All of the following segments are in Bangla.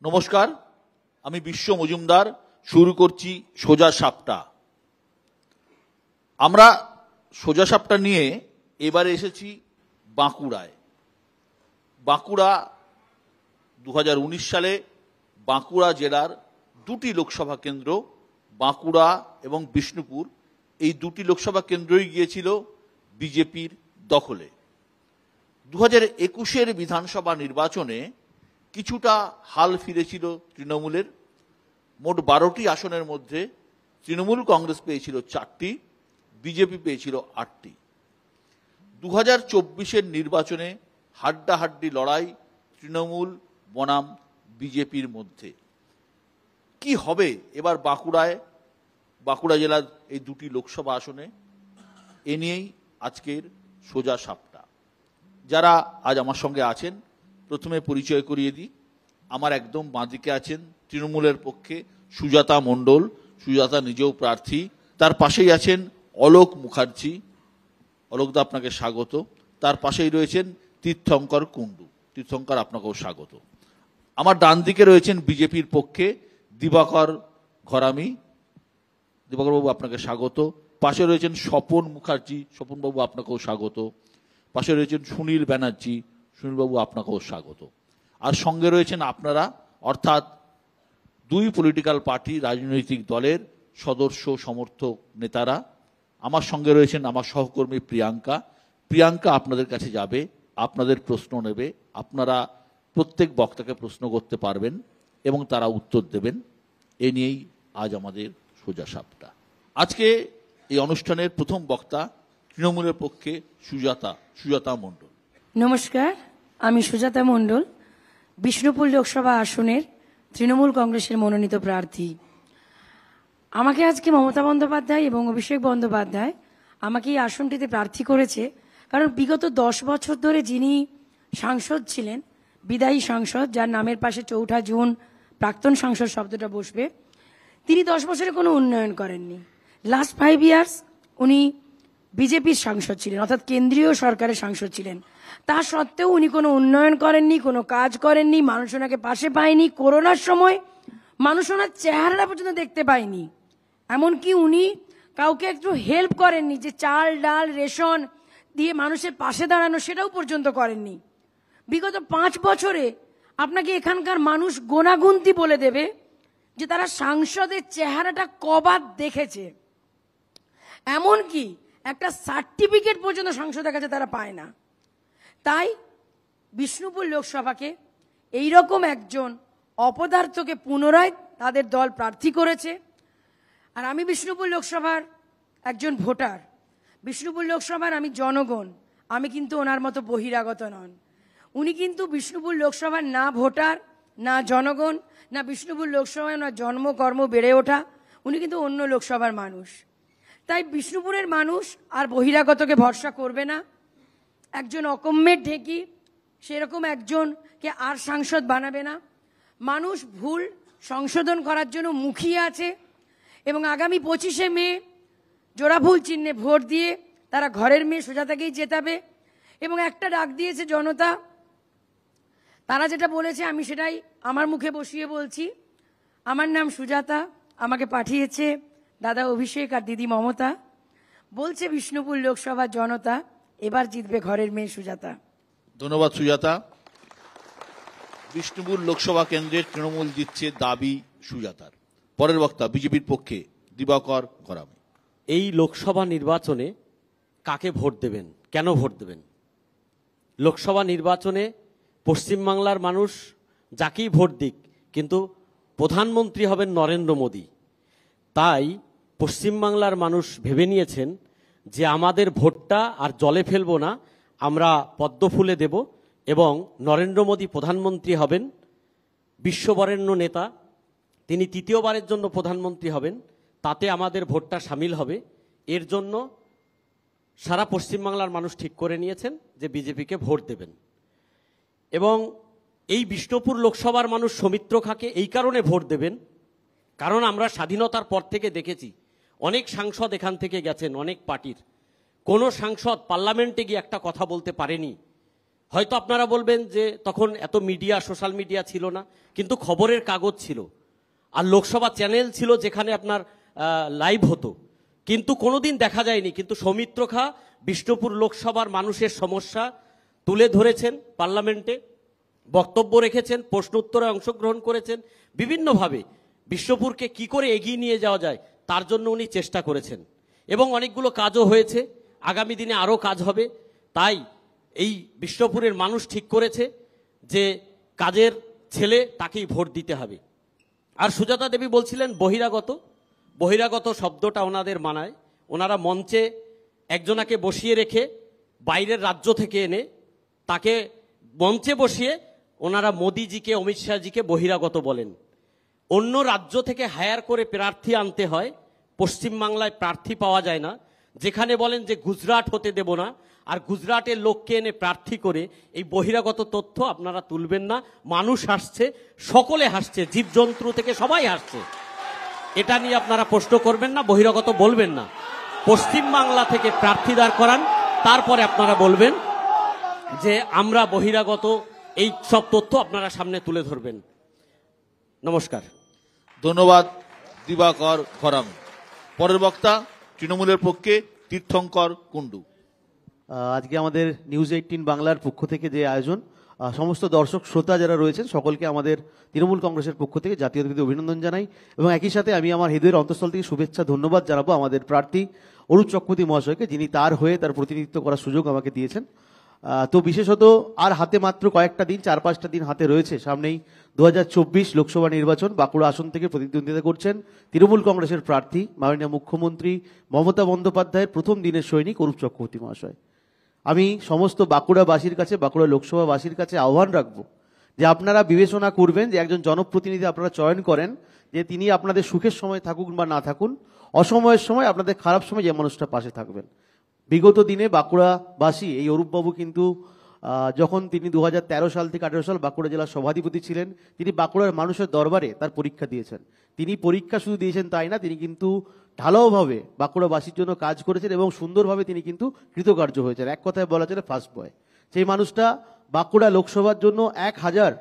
নমস্কার, আমি বিশ্ব মজুমদার। শুরু করছি সোজা সাপটা। আমরা সোজা সাপটা নিয়ে এবারে এসেছি বাঁকুড়ায়। বাঁকুড়া 2019 সালে বাঁকুড়া জেলার দুটি লোকসভা কেন্দ্র, বাঁকুড়া এবং বিষ্ণুপুর, এই দুটি লোকসভা কেন্দ্রই গিয়েছিল বিজেপির দখলে। 2021 বিধানসভা নির্বাচনে কিছুটা হাল ফিরেছিল তৃণমূলের। মোট 12টি আসনের মধ্যে তৃণমূল কংগ্রেস পেয়েছিল 4টি, বিজেপি পেয়েছিল 8টি। 2024 নির্বাচনে হাড্ডাহাড্ডি লড়াই তৃণমূল বনাম বিজেপির মধ্যে। কি হবে এবার বাঁকুড়া জেলার এই দুটি লোকসভা আসনে, এ নিয়েই আজকের সোজা সাপটা। যারা আজ আমার সঙ্গে আছেন, প্রথমে পরিচয় করিয়ে দিই। আমার একদম বাঁদিকে আছেন তৃণমূলের পক্ষে সুজাতা মণ্ডল, সুজাতা নিজেও প্রার্থী। তার পাশেই আছেন অলোক মুখার্জি। অলোকদা, আপনাকে স্বাগত। তার পাশেই রয়েছেন তীর্থঙ্কর কুণ্ডু। তীর্থঙ্কর, আপনাকেও স্বাগত। আমার ডান দিকে রয়েছেন বিজেপির পক্ষে দিবাকর ঘরামি। দিবাকরবাবু, আপনাকে স্বাগত। পাশে রয়েছেন স্বপন মুখার্জি। স্বপনবাবু, আপনাকেও স্বাগত। পাশে রয়েছেন সুনীল ব্যানার্জি। সুনীলবাবু, আপনাকেও স্বাগত। আর সঙ্গে রয়েছেন আপনারা, অর্থাৎ দুই পলিটিক্যাল পার্টি, রাজনৈতিক দলের সদস্য সমর্থক নেতারা। আমার সঙ্গে রয়েছেন আমার সহকর্মী প্রিয়াঙ্কা আপনাদের কাছে যাবে, আপনাদের প্রশ্ন নেবে। আপনারা প্রত্যেক বক্তাকে প্রশ্ন করতে পারবেন এবং তারা উত্তর দেবেন। এ নিয়েই আজ আমাদের সোজা সাপটা। আজকে এই অনুষ্ঠানের প্রথম বক্তা তৃণমূলের পক্ষে সুজাতা মণ্ডল। নমস্কার, আমি সুজাতা মণ্ডল, বিষ্ণুপুর লোকসভা আসনের তৃণমূল কংগ্রেসের মনোনীত প্রার্থী। আমাকে আজকে মমতা বন্দ্যোপাধ্যায় এবং অভিষেক বন্দ্যোপাধ্যায় আমাকে এই আসনটিতে প্রার্থী করেছে, কারণ বিগত 10 বছর ধরে যিনি সাংসদ ছিলেন, বিদায়ী সাংসদ, যার নামের পাশে 4 জুন প্রাক্তন সাংসদ শব্দটা বসবে, তিনি 10 বছরে কোনো উন্নয়ন করেননি। লাস্ট 5 ইয়ার্স উনি বিজেপির সাংসদ ছিলেন, অর্থাৎ কেন্দ্রীয় সরকারের সাংসদ ছিলেন। তা সত্ত্বেও উনি কোনো উন্নয়ন করেননি, কোনো কাজ করেননি, মানুষ ওনাকে পাশে পায়নি। করোনার সময় মানুষ ওনার চেহারাটা পর্যন্ত দেখতে পায়নি। এমনকি উনি কাউকে একটু হেল্প করেননি, যে চাল ডাল রেশন দিয়ে মানুষের পাশে দাঁড়ানো, সেটাও পর্যন্ত করেননি। বিগত 5 বছরে আপনাকে এখানকার মানুষ গোনাগুনতি বলে দেবে যে তারা সাংসদের চেহারাটা কবার দেখেছে। এমনকি একটা সার্টিফিকেট পর্যন্ত সাংসদের কাছে তারা পায় না। তাই বিষ্ণুপুর লোকসভাকে এইরকম একজন অপদার্থকে পুনরায় তাদের দল প্রার্থী করেছে। আর আমি বিষ্ণুপুর লোকসভার একজন ভোটার, বিষ্ণুপুর লোকসভার আমি জনগণ। আমি কিন্তু ওনার মতো বহিরাগত নন। উনি কিন্তু বিষ্ণুপুর লোকসভার না ভোটার, না জনগণ, না বিষ্ণুপুর লোকসভায় ওনার জন্মকর্ম বেড়ে ওঠা। উনি কিন্তু অন্য লোকসভার মানুষ। তাই বিষ্ণুপুরের মানুষ আর বহিরাগতকে ভরসা করবে না। একজন অকম্যের ঢেকি, সেরকম একজনকে আর সাংসদ বানাবে না। মানুষ ভুল সংশোধন করার জন্য মুখিয়ে আছে এবং আগামী 25শে মে জোড়া ভুল চিহ্নে ভোট দিয়ে তারা ঘরের মেয়ে সুজাতাকেই জেতাবে। এবং একটা ডাক দিয়েছে জনতা, তারা যেটা বলেছে আমি সেটাই আমার মুখে বসিয়ে বলছি। আমার নাম সুজাতা, আমাকে পাঠিয়েছে দাদা অভিষেক আর দিদি মমতা। বলছে বিষ্ণুপুর লোকসভার জনতা এবার জিতবে ঘরের মেয়ে সুজাতা। ধন্যবাদ সুজাতা। বিষ্ণুপুর লোকসভা কেন্দ্রের তৃণমূল জিতছে, দাবি সুজাতার। পরের বক্তা বিজেপির পক্ষে দিবাকর ঘরামি। এই লোকসভা নির্বাচনে কাকে ভোট দেবেন, কেন ভোট দেবেন? লোকসভা নির্বাচনে পশ্চিমবাংলার মানুষ যাকেই ভোট দিক, কিন্তু প্রধানমন্ত্রী হবেন নরেন্দ্র মোদী। তাই পশ্চিমবাংলার মানুষ ভেবে নিয়েছেন যে আমাদের ভোটটা আর জলে ফেলবো না, আমরা পদ্ম ফুলে দেব এবং নরেন্দ্র মোদী প্রধানমন্ত্রী হবেন। বিশ্ববরেণ্য নেতা, তিনি 3য়বারের জন্য প্রধানমন্ত্রী হবেন, তাতে আমাদের ভোটটা সামিল হবে। এর জন্য সারা পশ্চিমবাংলার মানুষ ঠিক করে নিয়েছেন যে বিজেপিকে ভোট দেবেন। এবং এই বিষ্ণুপুর লোকসভার মানুষ সৌমিত্র খাঁকে এই কারণে ভোট দেবেন, কারণ আমরা স্বাধীনতার পর থেকে দেখেছি অনেক সাংসদ এখান থেকে গেছেন, অনেক পার্টির। কোনো সাংসদ পার্লামেন্টে গিয়ে একটা কথা বলতে পারেনি হয়তো আপনারা বলবেন যে তখন এত মিডিয়া, সোশ্যাল মিডিয়া ছিল না, কিন্তু খবরের কাগজ ছিল আর লোকসভা চ্যানেল ছিল যেখানে আপনার লাইভ হতো, কিন্তু কোনোদিন দেখা যায়নি। কিন্তু সৌমিত্র খা বিষ্ণুপুর লোকসভার মানুষের সমস্যা তুলে ধরেছেন, পার্লামেন্টে বক্তব্য রেখেছেন, প্রশ্ন উত্তরে অংশগ্রহণ করেছেন, বিভিন্নভাবে বিষ্ণুপুরকে কি করে এগিয়ে নিয়ে যাওয়া যায় তার জন্য উনি চেষ্টা করেছেন এবং অনেকগুলো কাজও হয়েছে। আগামী দিনে আরও কাজ হবে। তাই এই বিষ্ণুপুরের মানুষ ঠিক করেছে যে কাজের ছেলে তাকেই ভোট দিতে হবে। আর সুজাতা দেবী বলছিলেন বহিরাগত শব্দটা ওনাদের মানায়। ওনারা মঞ্চে একজনাকে বসিয়ে রেখে বাইরের রাজ্য থেকে এনে তাকে মঞ্চে বসিয়ে ওনারা মোদিজিকে, অমিত শাহজিকে বহিরাগত বলেন। অন্য রাজ্য থেকে হায়ার করে প্রার্থী আনতে হয়, পশ্চিমবাংলায় প্রার্থী পাওয়া যায় না। যেখানে বলেন যে গুজরাট হতে দেব না, আর গুজরাটের লোককে এনে প্রার্থী করে এই বহিরাগত তথ্য আপনারা তুলবেন না। মানুষ হাসছে, সকলে হাসছে, জীবজন্তু থেকে সবাই হাসছে। এটা নিয়ে আপনারা প্রশ্ন করবেন না, বহিরাগত বলবেন না। পশ্চিমবাংলা থেকে প্রার্থী দাঁড় করান, তারপরে আপনারা বলবেন যে আমরা বহিরাগত, এই সব তথ্য আপনারা সামনে তুলে ধরবেন। নমস্কার। ধন্যবাদ দিবাকর ঘরাম। পরের বক্তা তৃণমূলের পক্ষে তীর্থঙ্কর কুণ্ডু। আজকে আমাদের নিউজ 18 বাংলার পক্ষ থেকে যে আয়োজন, সমস্ত দর্শক শ্রোতা যারা রয়েছেন সকলকে আমাদের তৃণমূল কংগ্রেসের পক্ষ থেকে জাতীয় অভিনন্দন জানাই এবং একই সাথে আমি আমার হৃদয়ের অন্তঃস্থল থেকে শুভেচ্ছা ধন্যবাদ জানাবো আমাদের প্রার্থী অরুণ চক্রবর্তী মহাশয়কে, যিনি তার হয়ে তার প্রতিনিধিত্ব করার সুযোগ আমাকে দিয়েছেন। তো বিশেষত আর হাতে মাত্র কয়েকটা দিন, 4-5টা দিন হাতে রয়েছে। সামনেই 2024 লোকসভা নির্বাচন। বাঁকুড়া আসন থেকে প্রতিদ্বন্দ্বিতা করছেন তৃণমূল কংগ্রেসের প্রার্থী মাননীয় মুখ্যমন্ত্রী মমতা বন্দ্যোপাধ্যায়ের প্রথম দিনের সৈনিক অরুণ চক্রবর্তী মহাশয়। আমি সমস্ত বাঁকুড়াবাসীর কাছে, বাঁকুড়া লোকসভাবাসীর কাছে আহ্বান রাখবো যে আপনারা বিবেচনা করবেন যে একজন জনপ্রতিনিধি আপনারা চয়ন করেন, যে তিনি আপনাদের সুখের সময় থাকুন বা না থাকুন, অসময়ের সময় আপনাদের খারাপ সময় যে মানুষটা পাশে থাকবেন। বিগত দিনে বাঁকুড়াবাসী এই অরূপবাবু কিন্তু যখন তিনি 2013 সাল থেকে 18 সাল বাঁকুড়া জেলার সভাধিপতি ছিলেন, তিনি বাঁকুড়ার মানুষের দরবারে তার পরীক্ষা দিয়েছেন। তিনি পরীক্ষা শুধু দিয়েছেন তাই না, তিনি কিন্তু ঢালাওভাবে বাঁকুড়াবাসীর জন্য কাজ করেছেন এবং সুন্দরভাবে তিনি কিন্তু কৃতকার্য হয়েছেন। এক কথায় বলা চলে ফার্স্ট বয়। সেই মানুষটা বাঁকুড়া লোকসভার জন্য 1000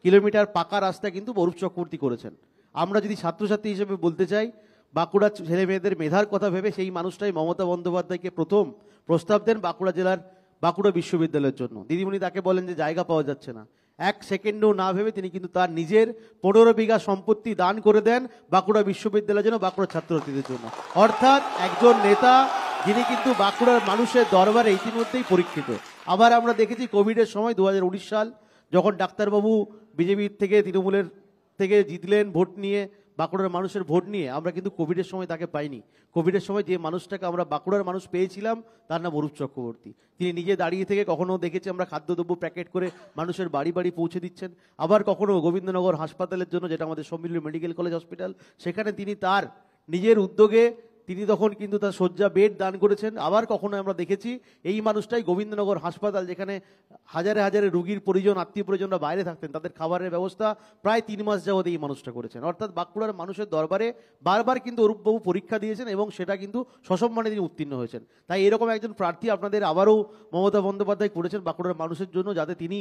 কিলোমিটার পাকা রাস্তা কিন্তু অরূপ চক্রবর্তী করেছেন। আমরা যদি ছাত্রছাত্রী হিসেবে বলতে চাই, বাঁকুড়া ছেলে মেয়েদের মেধার কথা ভেবে সেই মানুষটাই মমতা বন্দ্যোপাধ্যায়কে প্রথম প্রস্তাব দেন বাঁকুড়া জেলার বাঁকুড়া বিশ্ববিদ্যালয়ের জন্য। দিদিমণি তাকে বলেন যে জায়গা পাওয়া যাচ্ছে না, 1 সেকেন্ডও না ভেবে তিনি কিন্তু তার নিজের 15 বিঘা সম্পত্তি দান করে দেন বাঁকুড়া বিশ্ববিদ্যালয়ের জন্য, বাঁকুড়া ছাত্রছাত্রীদের জন্য। অর্থাৎ একজন নেতা যিনি কিন্তু বাঁকুড়ার মানুষের দরবারে ইতিমধ্যেই পরীক্ষিত। আবার আমরা দেখেছি কোভিডের সময় 2019 সাল যখন ডাক্তারবাবু বিজেপির থেকে তৃণমূলের থেকে জিতলেন ভোট নিয়ে, বাঁকুড়ার মানুষের ভোট নিয়ে, আমরা কিন্তু কোভিডের সময় তাকে পাইনি। কোভিডের সময় যে মানুষটাকে আমরা বাঁকুড়ার মানুষ পেয়েছিলাম তার নাম অরূপ চক্রবর্তী। তিনি নিজে দাঁড়িয়ে থেকে কখনো দেখেছি আমরা খাদ্যদ্রব্য প্যাকেট করে মানুষের বাড়ি বাড়ি পৌঁছে দিচ্ছেন, আবার কখনো গোবিন্দনগর হাসপাতালের জন্য, যেটা আমাদের সম্মিলিত মেডিকেল কলেজ হসপিটাল, সেখানে তিনি তার নিজের উদ্যোগে তিনি তখন কিন্তু তার শয্যা বেড দান করেছেন। আবার কখনো আমরা দেখেছি এই মানুষটাই গোবিন্দনগর হাসপাতাল, যেখানে হাজারে হাজারে রোগীর পরিজন, আত্মীয় পরিজনরা বাইরে থাকতেন, তাদের খাবারের ব্যবস্থা প্রায় 3 মাস যাবত এই মানুষটা করেছেন। অর্থাৎ বাঁকুড়ার মানুষের দরবারে বারবার কিন্তু অরূপবাবু পরীক্ষা দিয়েছেন এবং সেটা কিন্তু সসম্মানে তিনি উত্তীর্ণ হয়েছেন। তাই এরকম একজন প্রার্থী আপনাদের আবারও মমতা বন্দ্যোপাধ্যায় করেছেন বাঁকুড়ার মানুষের জন্য, যাতে তিনি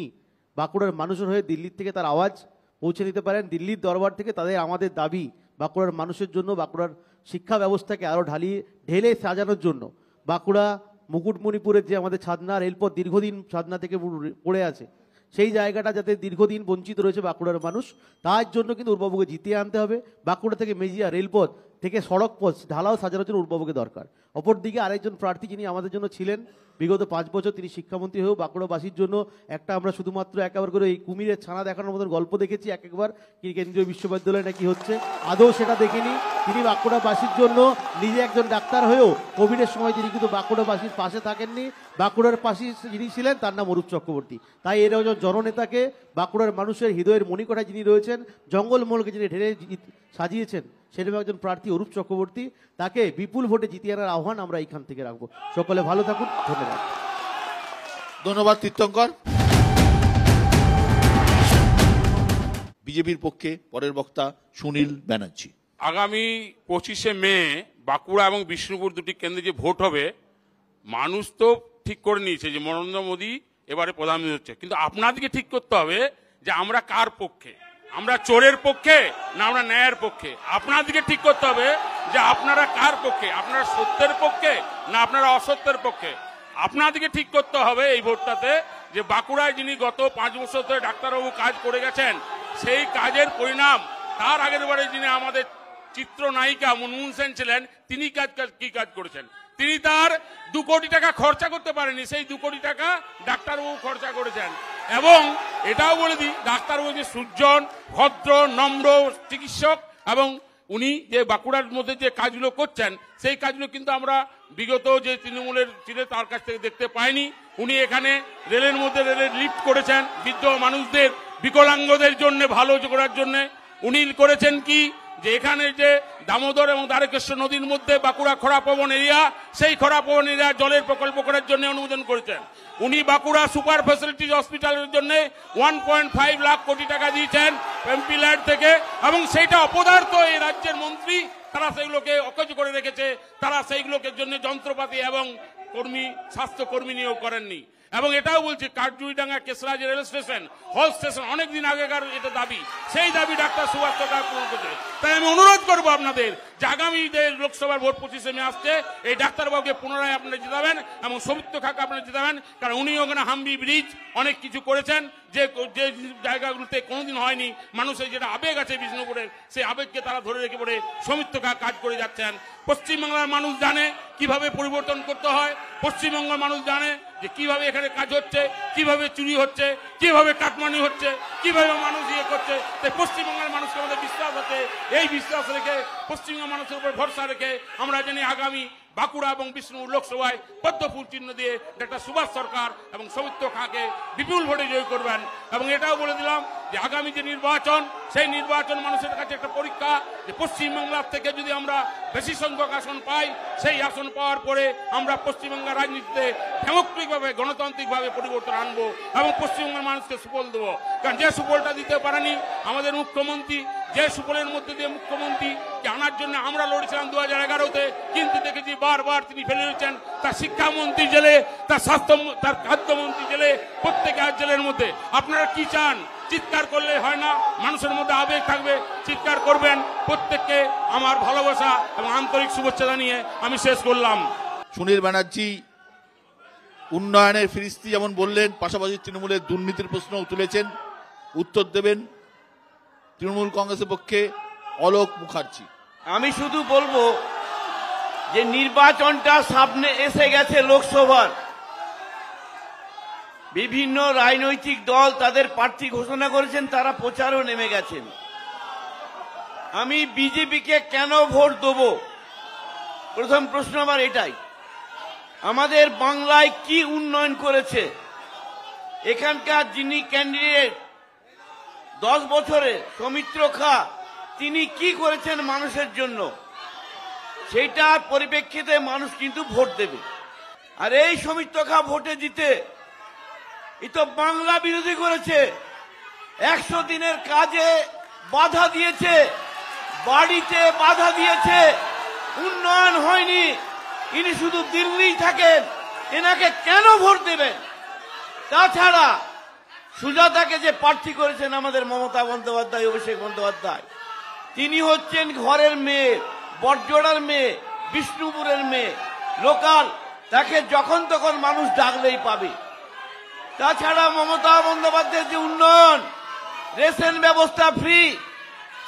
বাঁকুড়ার মানুষের হয়ে দিল্লির থেকে তার আওয়াজ পৌঁছে দিতে পারেন। দিল্লির দরবার থেকে তাদের আমাদের দাবি বাঁকুড়ার মানুষের জন্য, বাঁকুড়ার শিক্ষা ব্যবস্থাকে আরও ঢেলে সাজানোর জন্য, বাঁকুড়া মুকুটমণিপুরের যে আমাদের ছাদনা রেলপথ দীর্ঘদিন ছাদনা থেকে পড়ে আছে, সেই জায়গাটা যাতে দীর্ঘদিন বঞ্চিত রয়েছে বাঁকুড়ার মানুষ, তার জন্য কিন্তু উর্বাবুকে জিতিয়ে আনতে হবে। বাঁকুড়া থেকে মেজিয়া রেলপথ থেকে সড়ক পথ ঢালাও সাজানোর জন্য উর্বাবুকে দরকার। অপরদিকে আরেকজন প্রার্থী যিনি আমাদের জন্য ছিলেন বিগত 5 বছর, তিনি শিক্ষামন্ত্রী হয়েও বাঁকুড়াবাসীর জন্য একটা, আমরা শুধুমাত্র একবার করে এই কুমিরের ছানা দেখানোর মতন গল্প দেখেছি একবার, কি কেন্দ্রীয় বিশ্ববিদ্যালয়ে নাকি হচ্ছে, আদৌ সেটা দেখিনি। তিনি বাঁকুড়াবাসীর জন্য নিজে একজন ডাক্তার হয়েও কোভিডের সময় তিনি কিন্তু বাঁকুড়াবাসীর পাশে থাকেননি, বাঁকুড়ার পাশে যিনি ছিলেন তার নাম অরূপ চক্রবর্তী। তাই এরকম জননেতাকে বাঁকুড়ার মানুষের হৃদয়ের মণিকোঠায় যিনি রয়েছেন, জঙ্গলমহলকে যিনি ঢেলে সাজিয়েছেন, সেরকম একজন প্রার্থী অরূপ চক্রবর্তী, তাকে বিপুল ভোটে জিতিয়ে আনার আহ্বান আমরা এইখান থেকে রাখবো। সকলে ভালো থাকুন, ধন্যবাদ। ধন্যবাদ তীর্থঙ্কর। বিজেপির পক্ষে পরের বক্তা সুনীল ব্যানার্জি। আগামী 25শে মে বাঁকুড়া এবং বিষ্ণুপুর দুটি কেন্দ্রে যে ভোট হবে, মানুষ তো ঠিক করে নিয়েছে যে নরেন্দ্র মোদী এবারে প্রধানমন্ত্রী হচ্ছে, কিন্তু আপনাদেরকে ঠিক করতে হবে যে আমরা কার পক্ষে, আমরা চোরের পক্ষে না আমরা ন্যায়ের পক্ষে। আপনাদেরকে ঠিক করতে হবে যে আপনারা কার পক্ষে, আপনারা সত্যের পক্ষে না আপনারা অসত্যের পক্ষে। আপনাদেরকে ঠিক করতে হবে এই ভোটটাতে যে বাঁকুড়ায় যিনি গত 5 বছর ধরে ডাক্তারবাবু কাজ করে গেছেন, সেই কাজের পরিণাম তার আগের বারে যিনি আমাদের চিত্রনায়িকা মনমোহন সেন ছিলেন, তিনি কি কাজ করেছেন। তিনি তার 2 কোটি টাকা খরচা করতে পারেনি, সেই 2 কোটি টাকা ডাক্তারবাবু খরচা করেছেন। এবং এটাও বলে দিই, ডাক্তারবাবু যে সুজন, ভদ্র, নম্র চিকিৎসক, এবং উনি যে বাঁকুড়ার মধ্যে যে কাজগুলো করছেন সেই কাজগুলো কিন্তু আমরা বিগত যে তৃণমূলের ছিল তার কাছ থেকে দেখতে পাইনি। উনি এখানে রেলের মধ্যে রেলের লিফট করেছেন, বৃদ্ধ মানুষদের বিকলাঙ্গদের জন্য ভালো করার জন্য। উনি করেছেন কি যে এখানে যে দামোদর এবং দ্বারকেশ্বর নদীর মধ্যে বাঁকুড়া খরাপবন এরিয়া, সেই খরাপবন এরিয়া জলের প্রকল্প করার জন্য অনুমোদন করেছেন। উনি বাঁকুড়া সুপার ফ্যাসিলিটিজ হসপিটালের জন্য 1.5 লাখ কোটি টাকা দিয়েছেন এমপি ল্যান্ড থেকে, এবং সেইটা অপদার্থ এই রাজ্যের মন্ত্রী তারা সেইগুলোকে অকেজ করে রেখেছে, তারা সেইগুলোকে জন্য যন্ত্রপাতি এবং স্বাস্থ্যকর্মী নিয়োগ করেননি। এবং এটাও বলছি, কাঠজুড়িডাঙ্গা কেশরাজ রেল স্টেশন, হল স্টেশন অনেকদিন আগেকার এটা দাবি, সেই দাবি ডাক্তার সুভাষ সরকার পূরণ করছে। তাই আমি অনুরোধ করবো আপনাদের যে আগামী যে লোকসভার ভোট 25 মে আসছে, এই ডাক্তারবাবুকে পুনরায় আপনারা জিতাবেন এবং সৌমিত্র খাকে আপনারা জিতাবেন, কারণ উনি ওখানে হাম্বি ব্রিজ অনেক কিছু করেছেন যে যে জায়গাগুলোতে কোনোদিন হয়নি। মানুষের যেটা আবেগ আছে বিষ্ণুপুরের, সেই আবেগকে তারা ধরে রেখে পড়ে সৌমিত্র খা কাজ করে যাচ্ছেন। পশ্চিমবাংলার মানুষ জানে কিভাবে পরিবর্তন করতে হয়, পশ্চিমবঙ্গের মানুষ জানে যে কিভাবে এখানে কাজ হচ্ছে, কিভাবে চুরি হচ্ছে, কিভাবে কাটমানি হচ্ছে, কিভাবে মানুষ ইয়ে করছে। তাই পশ্চিমবঙ্গের মানুষকে আমাদের বিশ্বাস আছে, এই বিশ্বাস রেখে পশ্চিমবঙ্গের মানুষের উপর ভরসা রেখে আমরা জানি আগামী বাঁকুড়া এবং বিষ্ণুপুর লোকসভায় পদ্মফুল চিহ্ন দিয়ে ডাক্তার সুভাষ সরকার এবং সৌমিত্র খাকে বিপুল ভোটে জয় করবেন। এবং এটাও বলে দিলাম যে আগামী যে নির্বাচন, সেই নির্বাচন মানুষের কাছে একটা পরীক্ষা, যে পশ্চিমবাংলার থেকে যদি আমরা বেশি সংখ্যক আসন পাই, সেই আসন পাওয়ার পরে আমরা পশ্চিমবঙ্গের রাজনীতিতে ডেমোক্রেটিকভাবে গণতান্ত্রিকভাবে পরিবর্তন আনবো এবং পশ্চিমবঙ্গের মানুষকে সুফল দেবো। কারণ যে সুফলটা দিতে পারেনি আমাদের মুখ্যমন্ত্রী, যে সুফলের মধ্যে দিয়ে মুখ্যমন্ত্রীকে আনার জন্য আমরা লড়েছিলাম 2011-তে, কিন্তু দেখেছি বারবার তিনি ফেলে দিচ্ছেন। তার শিক্ষামন্ত্রী জেলে, তার তার খাদ্যমন্ত্রী জেলে, প্রত্যেকে আর জেলের মধ্যে। আপনারা কি চান? চিৎকার করলে হয় না, মানুষের মধ্যে আবেগ থাকবে, চিৎকার করবেন। প্রত্যেককে আমার ভালোবাসা এবং আন্তরিক শুভেচ্ছা জানিয়ে আমি শেষ করলাম। সুনীল ব্যানার্জি উন্নয়নের ফিরিস্তি যেমন বললেন, পাশাপাশি তৃণমূলের দুর্নীতির প্রশ্নও তুলেছেন। উত্তর দেবেন তৃণমূল কংগ্রেসের পক্ষে অলোক মুখার্জি। আমি শুধু বলবো যে নির্বাচনটা সামনে এসে গেছে লোকসভার, বিভিন্ন রাজনৈতিক দল তাদের প্রার্থী ঘোষণা করেছেন, তারা প্রচারও নেমে গেছেন। আমি বিজেপিকে কেন ভোট দেব? প্রথম প্রশ্ন আমার এটাই, আমাদের বাংলায় কি উন্নয়ন করেছে? এখানকার যিনি ক্যান্ডিডেট 10 বছরে সৌমিত্র খা, তিনি কি করেছেন মানুষের জন্য, সেইটার পরিপ্রেক্ষিতে মানুষ কিন্তু ভোট দেবে। আর এই সৌমিত্র খা ভোটে জিতে এই তো বাংলা বিরোধী করেছে, 100 দিনের কাজে বাধা দিয়েছে, বাড়িতে বাধা দিয়েছে, উন্নয়ন হয়নি। ইনি শুধু দিল্লিই থাকেন, এনাকে কেন ভোট দেবেন? তাছাড়া সুজাতাকে যে প্রার্থী করেছেন আমাদের মমতা বন্দ্যোপাধ্যায়, অভিষেক বন্দ্যোপাধ্যায়, তিনি হচ্ছেন ঘরের মেয়ে, বড়জোড়ার মেয়ে, বিষ্ণুপুরের মেয়ে, লোকাল, তাকে যখন তখন মানুষ ডাকলেই পাবে। তাছাড়া মমতা বন্দ্যোপাধ্যায়ের যে উন্নয়ন, রেশন ব্যবস্থা free,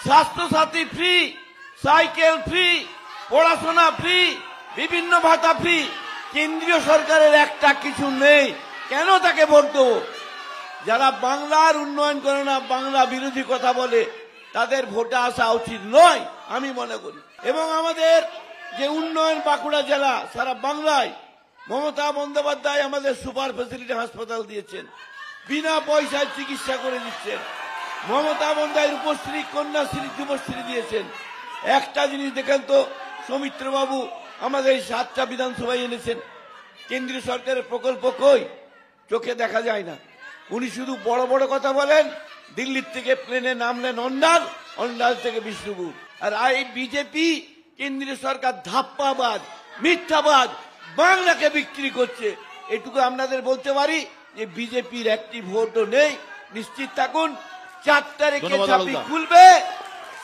Swasthyasathi free, cycle free, পড়াশোনা ফ্রি, বিভিন্ন ভাতা ফ্রি, কেন্দ্রীয় সরকারের একটা কিছু নেই, কেন তাকে ভোট দেব? যারা বাংলার উন্নয়ন করে না, বাংলা বিরোধী কথা বলে, তাদের ভোটে আসা উচিত নয় আমি মনে করি। এবং আমাদের যে উন্নয়ন বাঁকুড়া জেলা সারা বাংলায়, মমতা বন্দ্যোপাধ্যায় আমাদের সুপার ফ্যাসিলিটি হাসপাতাল দিয়েছেন, বিনা পয়সায় চিকিৎসা করে দিচ্ছেন। মমতা বন্দ্যোপাধ্যায় রূপশ্রী, কন্যাশ্রী, যুবশ্রী দিয়েছেন। একটা জিনিস দেখেন তো, সৌমিত্রবাবু আমাদের এই 7টা বিধানসভায় এনেছেন, কেন্দ্রীয় সরকারের প্রকল্প কই? চোখে দেখা যায় না। উনি শুধু বড় বড় কথা বলেন, দিল্লির থেকে প্লেনে নামলেন অন্ডাল, অন্ডাল থেকে বিষ্ণুপুর। আর এই বিজেপি কেন্দ্রীয় সরকার ধাপ্পাবাদ, মিথ্যাবাদ, বাংলাকে বিক্রি করছে। এটুকু আপনাদের বলতে পারি, যে বিজেপির একটি ভোটও নেই। নিশ্চিত থাকুন 4 তারিখে ধন্যবাদ, চাবি আলোকদা। খুলবে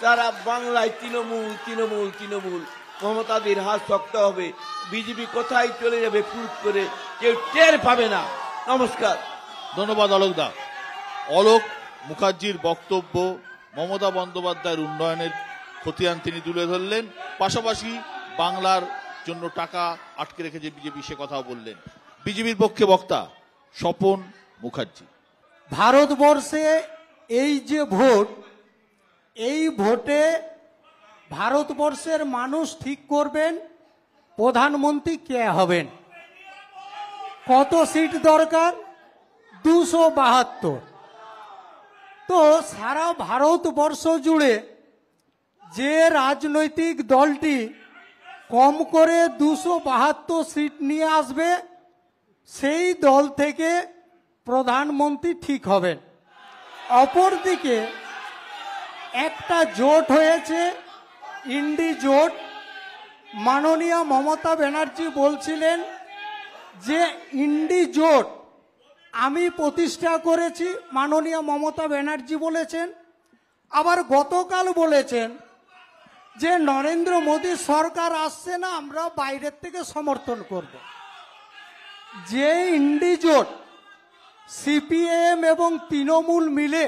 সারা বাংলায়। তৃণমূল তৃণমূল তৃণমূল, মমতাদের হাত শক্ত হবে, বিজেপি কোথায় চলে যাবে ফুট করে কেউ টের পাবে না। নমস্কার। ধন্যবাদ অলোকদা। অলোক মুখার্জির বক্তব্য মমতা বন্দ্যোপাধ্যায়ের উন্নয়নের খতিয়ান তিনি তুলে ধরলেন, পাশাপাশি বাংলার জন্য টাকা আটকে রেখেছে বিজেপি সে কথাও বললেন। বিজেপির পক্ষে বক্তা স্বপন মুখার্জি। ভারতবর্ষে এই যে ভোট, এই ভোটে ভারতবর্ষের মানুষ ঠিক করবেন প্রধানমন্ত্রী কে হবেন। কত সিট দরকার? 272। তো সারা ভারতবর্ষ জুড়ে যে রাজনৈতিক দলটি কম করে 272 সিট নিয়ে আসবে সেই দল থেকে প্রধানমন্ত্রী ঠিক হবেন। অপরদিকে একটা জোট হয়েছে, ইন্ডি জোট। মাননীয় মমতা ব্যানার্জি বলছিলেন যে ইন্ডি জোট আমি প্রতিষ্ঠা করেছি, মাননীয় মমতা ব্যানার্জি বলেছেন। আবার গতকাল বলেছেন যে নরেন্দ্র মোদী সরকার আসছে না, আমরা বাইরের থেকে সমর্থন করব। যে ইন্ডি জোট সিপিএম এবং তৃণমূল মিলে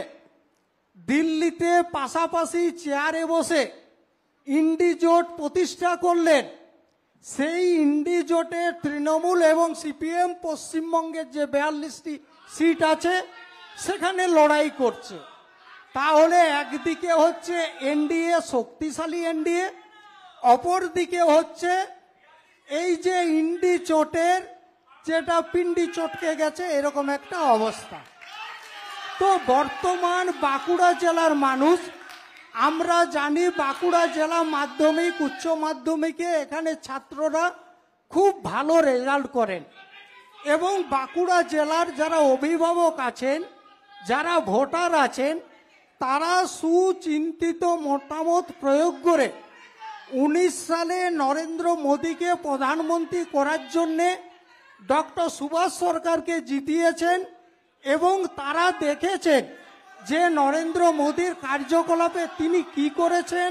দিল্লিতে পাশাপাশি চেয়ারে বসে ইন্ডি জোট প্রতিষ্ঠা করলেন, সেই ইন্ডি জোটে তৃণমূল এবং সিপিএম পশ্চিমবঙ্গের যে 42টি সিট আছে সেখানে লড়াই করছে। তাহলে একদিকে হচ্ছে এনডিএ, শক্তিশালী এনডিএ, অপরদিকে হচ্ছে এই যে ইন্ডি জোটের যেটা পিন্ডি চটকে গেছে এরকম একটা অবস্থা। তো বর্তমান বাঁকুড়া জেলার মানুষ, আমরা জানি বাঁকুড়া জেলা মাধ্যমিক উচ্চ মাধ্যমিকে এখানে ছাত্ররা খুব ভালো রেজাল্ট করেন এবং বাঁকুড়া জেলার যারা অভিভাবক আছেন, যারা ভোটার আছেন, তারা সুচিন্তিত মতামত প্রয়োগ করে 19 সালে নরেন্দ্র মোদীকে প্রধানমন্ত্রী করার জন্যে ডক্টর সুভাষ সরকারকে জিতিয়েছেন এবং তারা দেখেছেন যে নরেন্দ্র মোদীর কার্যকলাপে তিনি কি করেছেন,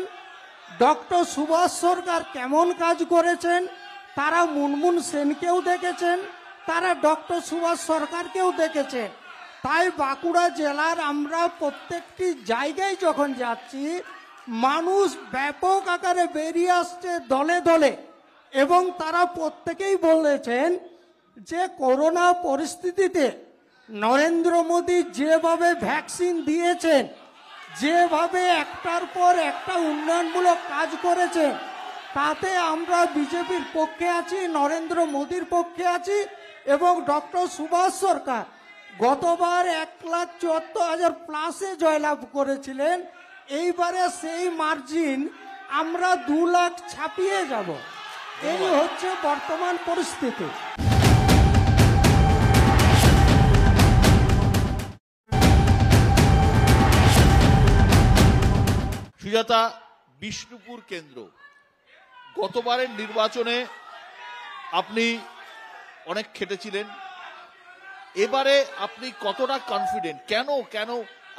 ডক্টর সুভাষ সরকার কেমন কাজ করেছেন। তারা মুনমুন সেনকেও দেখেছেন, তারা ডক্টর সুভাষ সরকারকেও দেখেছেন। তাই বাঁকুড়া জেলার আমরা প্রত্যেকটি জায়গায় যখন যাচ্ছি, মানুষ ব্যাপক আকারে বেরিয়ে আসছে দলে দলে এবং তারা প্রত্যেকেই বলেছেন যে করোনা পরিস্থিতিতে নরেন্দ্র মোদী যেভাবে ভ্যাকসিন দিয়েছেন, যেভাবে একটার পর একটা উন্নয়নমূলক কাজ করেছেন, তাতে আমরা বিজেপির পক্ষে আছি, নরেন্দ্র মোদীর পক্ষে আছি। এবং ডক্টর সুভাষ সরকার গতবার 1,74,000 প্লাসে জয়লাভ করেছিলেন, এইবারে সেই মার্জিন আমরা 2 লাখ ছাপিয়ে যাব। এই হচ্ছে বর্তমান পরিস্থিতি। সুজাতা, বিষ্ণুপুর কেন্দ্র, গতবারের নির্বাচনে আপনি অনেক খেটেছিলেন, এবারে আপনি কতটা কনফিডেন্ট? কেন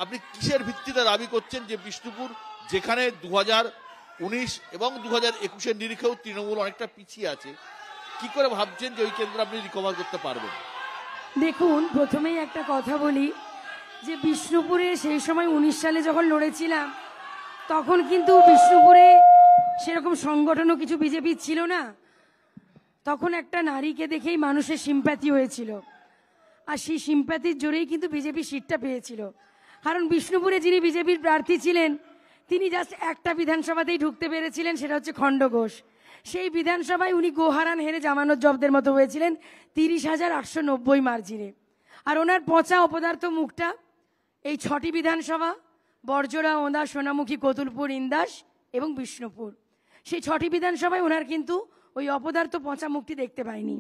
আপনি কিসের ভিত্তিতে দাবি করছেন যে বিষ্ণুপুর, যেখানে 2019 এবং 2021-এর নিরিখেও তৃণমূল অনেকটা পিছিয়ে আছে, কি করে ভাবছেন যে ওই কেন্দ্র আপনি রিকভার করতে পারবেন? দেখুন, প্রথমেই একটা কথা বলি যে বিষ্ণুপুরে সেই সময় 19 সালে যখন লড়েছিলাম তখন কিন্তু বিষ্ণুপুরে সেরকম সংগঠনও কিছু বিজেপি ছিল না। তখন একটা নারীকে দেখেই মানুষের সিম্প্যাথি হয়েছিল, আর সেই সিম্প্যাথির জোরেই কিন্তু বিজেপি সিটটা পেয়েছিল। কারণ বিষ্ণুপুরে যিনি বিজেপির প্রার্থী ছিলেন তিনি জাস্ট একটা বিধানসভাতেই ঢুকতে পেরেছিলেন, সেটা হচ্ছে খণ্ডঘোষ। সেই বিধানসভায় উনি গোহারান হেরে জামানত জব্দের মতো হয়েছিলেন 30,890 মার্জিনে। আর ওনার পচা অপদার্থ মুখটা এই 6টি বিধানসভা, বর্জরা, ওঁদা, সোনামুখী, কতুলপুর, ইন্দাস এবং বিষ্ণুপুর, সেই 6টি বিধানসভায় ওনার কিন্তু ওই অপদার্থ পচা মুখটি দেখতে পাইনি।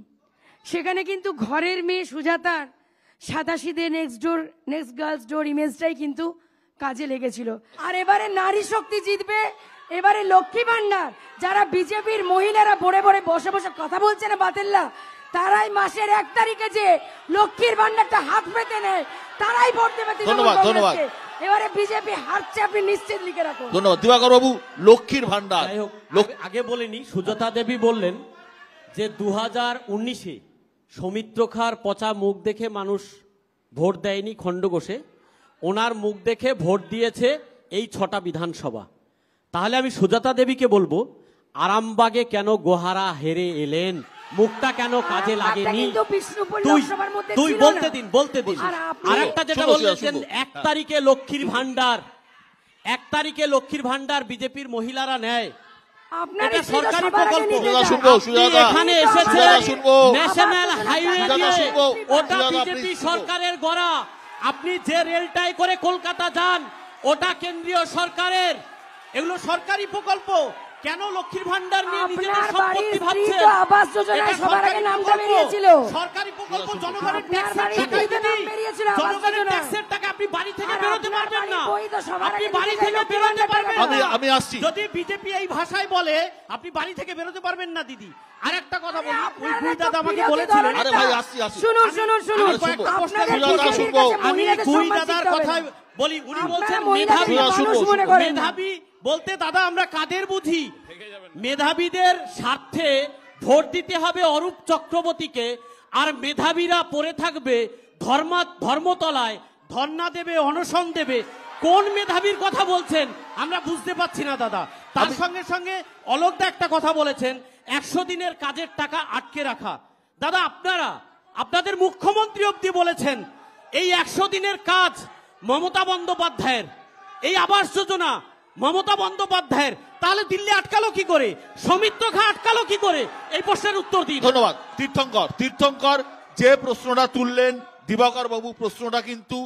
সেখানে কিন্তু ঘরের মেয়ে সুজাতার সাদাশিদে নেক্সট গার্লস ডোর ইমেজটাই কিন্তু কাজে লেগেছিল। আর এবারে নারী শক্তি জিতবে, এবারে লক্ষ্মী ভান্ডার, যারা বিজেপির মহিলারা বড়ে বড়ে বসে বসে কথা বলছে না বাতেল্লা, তারাই মাসের 1 তারিখে যে লক্ষ্মীর ভান্ডারটা হাত পেতে নেয় তারাই ভোট দেবে তৃণমূল ধন্যবাদ, ধন্যবাদ। কংগ্রেসকে। এবারে বিজেপি হারছে, আপনি নিশ্চিত লিখে রাখুন। ধন্যবাদ দিবাকর বাবু। লক্ষ্মীর ভান্ডার, যাই হোক, আগে বলিনি, সুজাতা দেবী বললেন যে 2019-এ সৌমিত্র খাঁর পচা মুখ দেখে মানুষ ভোট দেয়নি খণ্ডঘোষে, ওনার মুখ দেখে ভোট দিয়েছে এই 6টা বিধানসভা। তাহলে আমি সুজাতা দেবীকে বলবো, আরামবাগে কেন গোহারা হেরে এলেন, মুখটা কেন কাজে লাগেনি? কিন্তু বিষ্ণুপুর তুই লোকসভার মধ্যে তুই ছিল বলতে না। দিন, বলতে দিন। আর আপনি- আরেকটা যেটা শুনবো, বললেন শুনবো। 1 তারিখে লক্ষ্মীর ভান্ডার, 1 তারিখে লক্ষ্মীর ভান্ডার বিজেপির মহিলারা নেয়, আপনার এটা ইচ্ছে তো সরকারি সবার আগে প্রকল্প। নিতে সুজাতা চান। শুনবো, আপনি সুজাতা। এখানে সুজাতা এসেছেন শুনবো। ন্যাশনাল হাইওয়ে সুজাতা দিয়ে, শুনবো। ওটা সুজাতা, বিজেপি please শুনবো। সরকারের গড়া। আপনি যে রেলটাই করে কলকাতা যান ওটা কেন্দ্রীয় সরকারের, এগুলো সরকারি প্রকল্প। কেন লক্ষ্মীর ভান্ডার নিয়ে নিজেদের আপনার সম্পত্তি বাড়ির স্ত্রী ভাবছেন? তো আবাস যোজনায় এটা সবার আগে সরকারি নামটা প্রকল্প। বেরিয়েছিল। সরকারি প্রকল্প, জনগণের আপনার ট্যাক্সের বাড়ির টাকা স্ত্রী তো নাম দিদি। বেরিয়েছিল আবাস জনগণের যোজনায়। ট্যাক্সের টাকা আপনি বাড়ি থেকে আর বেরোতে আপনার পারবেন না। বাড়ির বই তো সবার আপনি আগে বাড়ি দিতে থেকে চাইলেও বেরোতে বেরোতে পারবেন পারবেন না। না। আমি আসছি। যদি বিজেপি এই ভাষায় বলে আপনি বাড়ি থেকে বেরোতে পারবেন না দিদি। আরেকটা কথা বলি, ওই আপনারা গুই তো দাদা আমাকে বিরোধী বলেছিলেন, দলনেতা। আরে ভাই, আসছি, আসছি। শুনুন শুনুন শুনুন, আরে শুনবো। আপনাদের সুজাতা বিজেপির শুনবো। কাছে আমি মহিলাদের গুই সম্মান দাদার শিখতে হবে কথা না। বলি, উনি আপনারা বলছেন মহিলাদের মেধাবী। মানুষ শুনবো, মনে করেন না। মেধাবী বলতে দাদা আমরা কাদের বুঝি? মেধাবীদের স্বার্থে ভোট দিতে হবে অরূপ চক্রবর্তীকে, আর মেধাবীরা পড়ে থাকবে ধর্মতলায়, ধর্ণা দেবে, অনশন দেবে। কোন মেধাবীর কথা বলছেন আমরা বুঝতে পারছি না দাদা। তার সঙ্গে সঙ্গে অলোকদা একটা কথা বলেছেন, 100 দিনের কাজের টাকা আটকে রাখা। দাদা আপনাদের মুখ্যমন্ত্রী অব্দি বলেছেন এই 100 দিনের কাজ মমতা বন্দ্যোপাধ্যায়ের, এই আবাস যোজনা মমতা বন্দ্যোপাধ্যায়ের। তাহলে দিল্লি আটকালো কি করে, সৌমিত্র খাঁ আটকালো কি করে? এই প্রশ্নের উত্তর দিন। ধন্যবাদ। তীর্থঙ্কর যে প্রশ্নটা তুললেন দিবাকর বাবু, প্রশ্নটা কিন্তু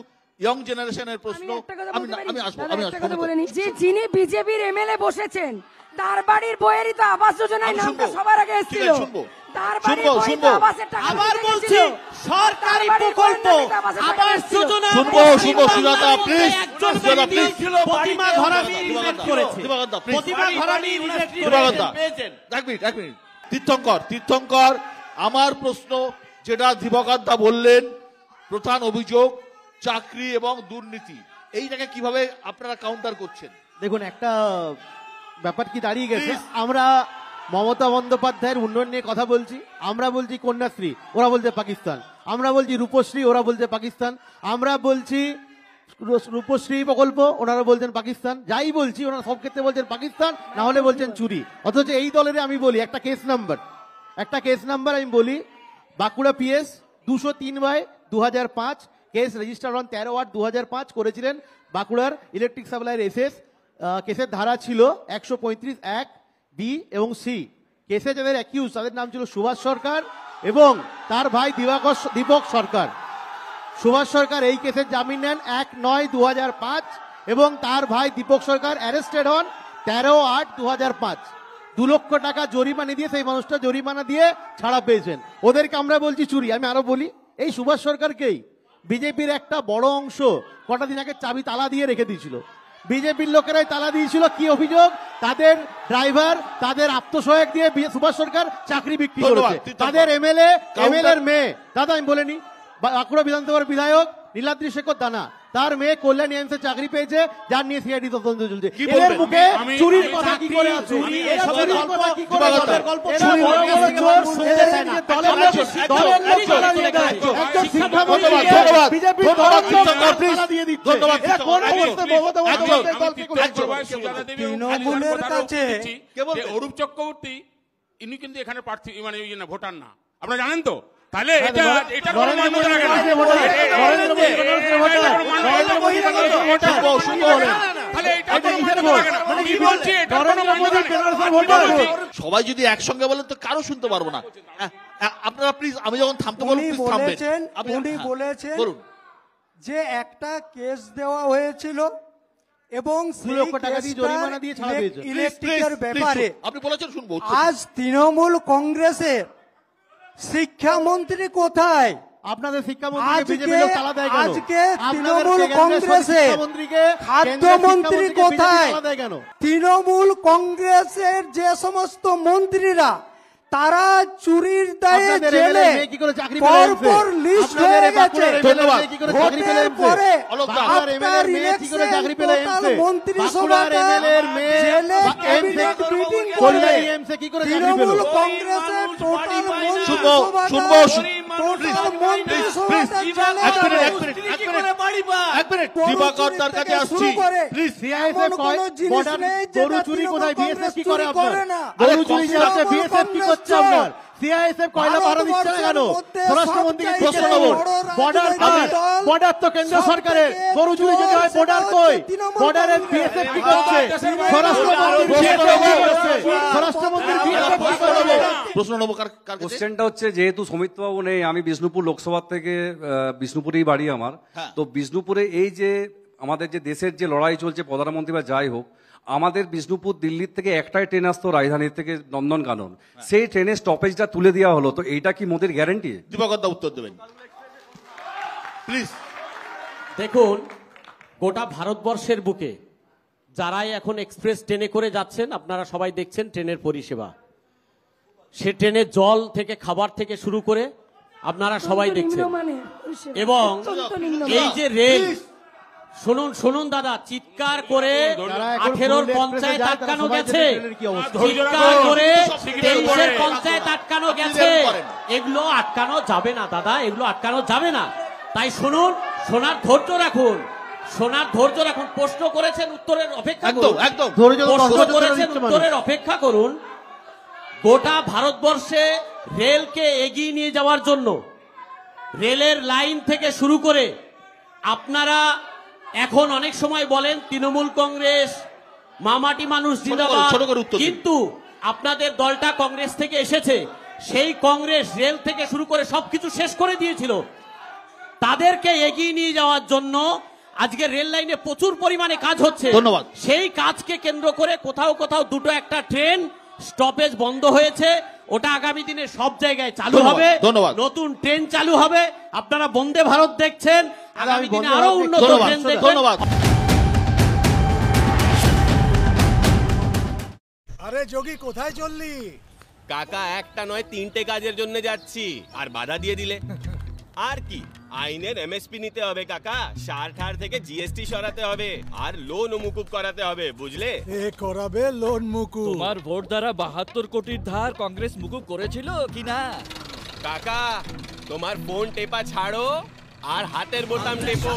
ইয়ং জেনারেশনের প্রশ্ন। আমি একটা কথা আমি বলতে পারি? আমি আসবো, দাদা, আমি একটা আসবো। কথা বলে নিই। যে যিনি বিজেপির এমএলএ বসেছেন তার বাড়ির বইয়েরই তো আবাস যোজনায় আমি নামটা শুনবো। সবার আগে ঠিক এসেছিল। আছে, শুনবো। তার বাড়ির শুনবো, বই তো শুনবো। আবাসের টাকা আবার দিতে বলছি গেছিল। সরকারি তার বাড়ির প্রকল্প বইয়ের নামে তো আবাসের টাকা আবাস দিয়েছিল। যোজনা। শুনবো, শুনবো, সুজাতা, please, একজন সুজাতা, ব্যক্তি please। প্রতিমা ঘরামি রিজেক্ট করেছে। দিবাকর দা, please। প্রতিমা ঘরামি রিজেক্ট দিবাকর দা, করেছে। এক মিনিট। তীর্থঙ্কর আমার প্রশ্ন যেটা দিবাকর দা বললেন, প্রধান অভিযোগ চাকরি এবং দুর্নীতি, এইটাকে কিভাবে আপনারা কাউন্টার করছেন? দেখুন, একটা ব্যাপার কি দাঁড়িয়ে গেছে, Please. আমরা মমতা বন্দ্যোপাধ্যায়ের উন্নয়ন নিয়ে কথা বলছি, আমরা বলছি কন্যাশ্রী, ওরা বলছে পাকিস্তান। আমরা বলছি রূপশ্রী, ওরা বলছে পাকিস্তান। আমরা বলছি রূপশ্রী প্রকল্প, ওনারা বলছেন পাকিস্তান। যাই বলছি ওনারা সব ক্ষেত্রে বলছেন পাকিস্তান, না হলে বলছেন চুরি। অথচ এই দলের আমি বলি একটা কেস নাম্বার আমি বলি, Bankura PS 203/2005, case register on 13/8/2005 করেছিলেন বাঁকুড়ার ইলেকট্রিক সাপ্লাইয়ের SS। কেসের ধারা ছিল 135(1)(b) এবং C। কেসে যাদের অ্যাকিউজ তাদের নাম ছিল সুভাষ সরকার এবং তার ভাই দীপক সরকার। সুভাষ সরকার এই কেসের জামিন নেন 1/9/2005 এবং তার ভাই দীপক সরকার অ্যারেস্টেড হন 13/8/2005। 2 লক্ষ টাকা জরিমানা দিয়ে সেই মানুষটা জরিমানা দিয়ে ছাড়া পেয়েছেন। ওদেরকে আমরা বলছি চুরি। আমি আরো বলি, এই সুভাষ সরকারকেই বিজেপির একটা বড় অংশ কটা দিন আগে চাবি তালা দিয়ে রেখে দিয়েছিল। বিজেপির লোকেরাই তালা দিয়েছিল। কি অভিযোগ? তাদের ড্রাইভার, তাদের আত্মসহায়ক দিয়ে সুভাষ সরকার চাকরি বিক্রি ধন্যবাদ, করেছে। তীর্থঙ্কর। তাদের এমএলএ এর মেয়ে, দাদা আমি বলে নি, বাঁকুড়া বিধানসভার বিধায়ক নীলাদ্রি শেখর দানা, তার মেয়ে কল্যাণী এমসে চাকরি পেয়েছে, যার নিয়ে সিআইডি তদন্ত চলছে। কি এদের বলবেন? মুখে আমি- চুরির আমি কথা কি করে আছে? চুরি, এরা এসবের চুরির গল্প কথা কি করে দিবাকর বলে? দা, গল্প এরা চুরি, বড় বড় মানুষ চোর শুনতে এদের চায় না। যে দলের একদম, লোক, একদম, দলের লোক একদম, তালা দিয়ে দেয়। একদম, একজন শিক্ষামন্ত্রী শিক্ষামন্ত্রী ধন্যবাদ, বিজেপির ধন্যবাদ, দলের লোক ধন্যবাদ, তালা দিয়ে দিচ্ছে। ধন্যবাদ, এরা কোন একদম, অবস্থায় মমতা বন্দ্যোপাধ্যায়ের আমি দলকে তীর্থঙ্কর সুজাতা দেবী এবং তৃণমূলের খালিদ আহমেদ কাছে দিচ্ছি কে বলবেন? যে অরূপ চক্রবর্তী ইনি কিন্তু এখানে প্রার্থী, মানে ওই না, ভোটার না। আপনারা জানেন তো? তাহলে এটা কোনো মান্যতা লাগে না। তাহলে এটা কোনো মান্যতা লাগে না। কি বলছি? এটা কোনো মান্যতা লাগে না। সবাই যদি একসঙ্গে বলেন তো কারো শুনতে পারবো না। আপনারা প্লিজ, আমি যখন থামতে বলবো উনি প্লিজ থামবেন। বলেছেন, আপনি- উনি হ্যাঁ, বলেছেন বলুন। যে একটা কেস দেওয়া হয়েছিল এবং 2 লক্ষ টাকা দিয়ে জরিমানা দিয়ে ছাড়া পেয়েছে। ইলেকট্রিকের Please, please, ব্যাপারে শুনুন। আপনি বলেছেন, শুনবো। আজ তৃণমূল কংগ্রেসের শিক্ষামন্ত্রী কোথায়? আপনাদের শিক্ষামন্ত্রীকে আজকে- বিজেপি লোক তালা দেয় কেন? আজকে আপনাদের তৃণমূল কেন্দ্রের কংগ্রেসের শিক্ষামন্ত্রীকে, খাদ্যমন্ত্রী কেন্দ্রের শিক্ষামন্ত্রীকে কোথায়? বিজেপি তালা দেয় কেন? তৃণমূল কংগ্রেসের যে সমস্ত মন্ত্রীরা তারা চুরির দায়ে আপনাদের জেলে MLA মেয়ে কি করে চাকরি পেল এমসে? পরপর লিস্ট আপনাদের হয়ে গেছে। বাঁকুড়ার MLA ধন্যবাদ। মেয়ে কি করে চাকরি পেল ভোটের এমসে? পরে বাঁকুড়ার আপনার MLA মেয়ে কি করে চাকরি পেল ইলেকশন এমসে? টোটাল মন্ত্রিসভাটা বাঁকুড়ার MLA মেয়ে জেলে বা ক্যাবিনেট এমসে মিটিং করে কল্যাণী এমসে কি করে চাকরি পেল? তৃণমূল কংগ্রেসের টোটাল শুনবো, মন্ত্রিসভাটা দিবাকর তার কাছে আসছি। প্লিজ সিআইএসএফ এমন কোনো জিনিস বর্ডার নেই গরু যেটা চুরি তৃণমূল কোথায় বিএসএফ কি করে কংগ্রেস আপনার? করে না। গরু চুরি আরে যাচ্ছে তৃণমূল বিএসএফ কি করছে কংগ্রেস আপনার? সিআইএসএফ কয়লা ভাড়া দিচ্ছে না কেন? স্বরাষ্ট্রমন্ত্রীকে প্রশ্ন জিজ্ঞেস নেব। করুন। বর্ডার কার? বর্ডার তো কেন্দ্র সরকারের। গরু চুরি যদি হয় বর্ডার কই? বর্ডারের বিএসএফ কি করছে? স্বরাষ্ট্রমন্ত্রী বিএসএফ কি করছে? স্বরাষ্ট্রমন্ত্রী বিএসএফ কি করছে? প্রশ্ন নেবো কার কাছে? কোশ্চেনটা হচ্ছে যেহেতু সৌমিত্রবাবু নেই, আমি বিষ্ণুপুর লোকসভা থেকে বিষ্ণুপুরেই বাড়ি আমার। হ্যাঁ। তো বিষ্ণুপুরে এই যে আমাদের যে দেশের যে লড়াই চলছে প্রধানমন্ত্রী বা যাই হোক, আমাদের বিষ্ণুপুর দিল্লির থেকে একটাই ট্রেন আসতো রাজধানীর থেকে নন্দনকানন, সেই ট্রেনের স্টপেজটা তুলে দেওয়া হলো। তো এইটা কি মোদির গ্যারান্টি? দিবাকর দা উত্তর দেবেন প্লিজ। দেখুন, গোটা ভারতবর্ষের বুকে যারাই এখন এক্সপ্রেস ট্রেনে করে যাচ্ছেন, আপনারা সবাই দেখছেন ট্রেনের পরিষেবা। সে ট্রেনে জল থেকে খাবার থেকে শুরু করে আপনারা সবাই দেখছেন। এবং এই যে রেল, শুনুন শুনুন দাদা, চিৎকার করে যারা এখন 18 ফুল পঞ্চায়েত এক্সপ্রেসে যায়, আটকানো তারা সবাই গেছে, জানে ট্রেনের কি অবস্থা। চিৎকার করে সিগন্যাল 23 করে। পঞ্চায়েত আটকানো গেছে। এগুলো আটকানো যাবে না দাদা, এগুলো আটকানো যাবে না। তাই শুনুন, শোনার ধৈর্য রাখুন, শোনার ধৈর্য রাখুন। প্রশ্ন করেছেন, উত্তরের অপেক্ষা একদম করুন। একদম ধৈর্য ধরে প্রশ্ন কষ্ট করেছেন, দিচ্ছে মানুষ। উত্তরের অপেক্ষা করুন। গোটা ভারতবর্ষে রেলকে এগিয়ে নিয়ে যাওয়ার জন্য রেলের লাইন থেকে শুরু করে আপনারা এখন অনেক সময় বলেন তৃণমূল কংগ্রেস মামাটি মানুষ জিন্দাবাদ, ছোট করে উত্তর দিন। কিন্তু আপনাদের দলটা কংগ্রেস থেকে এসেছে, সেই কংগ্রেস রেল থেকে শুরু করে সবকিছু শেষ করে দিয়েছিল। তাদেরকে এগিয়ে নিয়ে যাওয়ার জন্য আজকে রেল লাইনে প্রচুর পরিমাণে কাজ হচ্ছে। ধন্যবাদ। সেই কাজকে কেন্দ্র করে কোথাও কোথাও দুটো একটা ট্রেন স্টপেজ বন্ধ হয়েছে, ওটা আগামী দিনে সব জায়গায় চালু ধন্যবাদ, হবে। ধন্যবাদ। নতুন ট্রেন চালু হবে। আপনারা বন্দে ভারত দেখছেন, আগামী দিনে বন্দে আরো ভারত উন্নত ধন্যবাদ, ট্রেন দেখবেন। ধন্যবাদ। আরে যোগী, কোথায় চললি? কাকা, একটা নয় 3টে কাজের জন্য যাচ্ছি, আর বাধা দিয়ে দিলে। আর কি, আইনের এমএসপি নিতে হবে কাকা, সার ঠার থেকে জিএসটি সরাতে হবে, আর লোন মুকুব করাতে হবে, বুঝলে? এ করাবে লোন মুকু। তোমার ভোট দ্বারা 72 কোটির ধার কংগ্রেস মুকুব করেছিল কি না? কাকা, তোমার ফোন টেপা ছাড়ো আর হাতের বোতাম টেপো।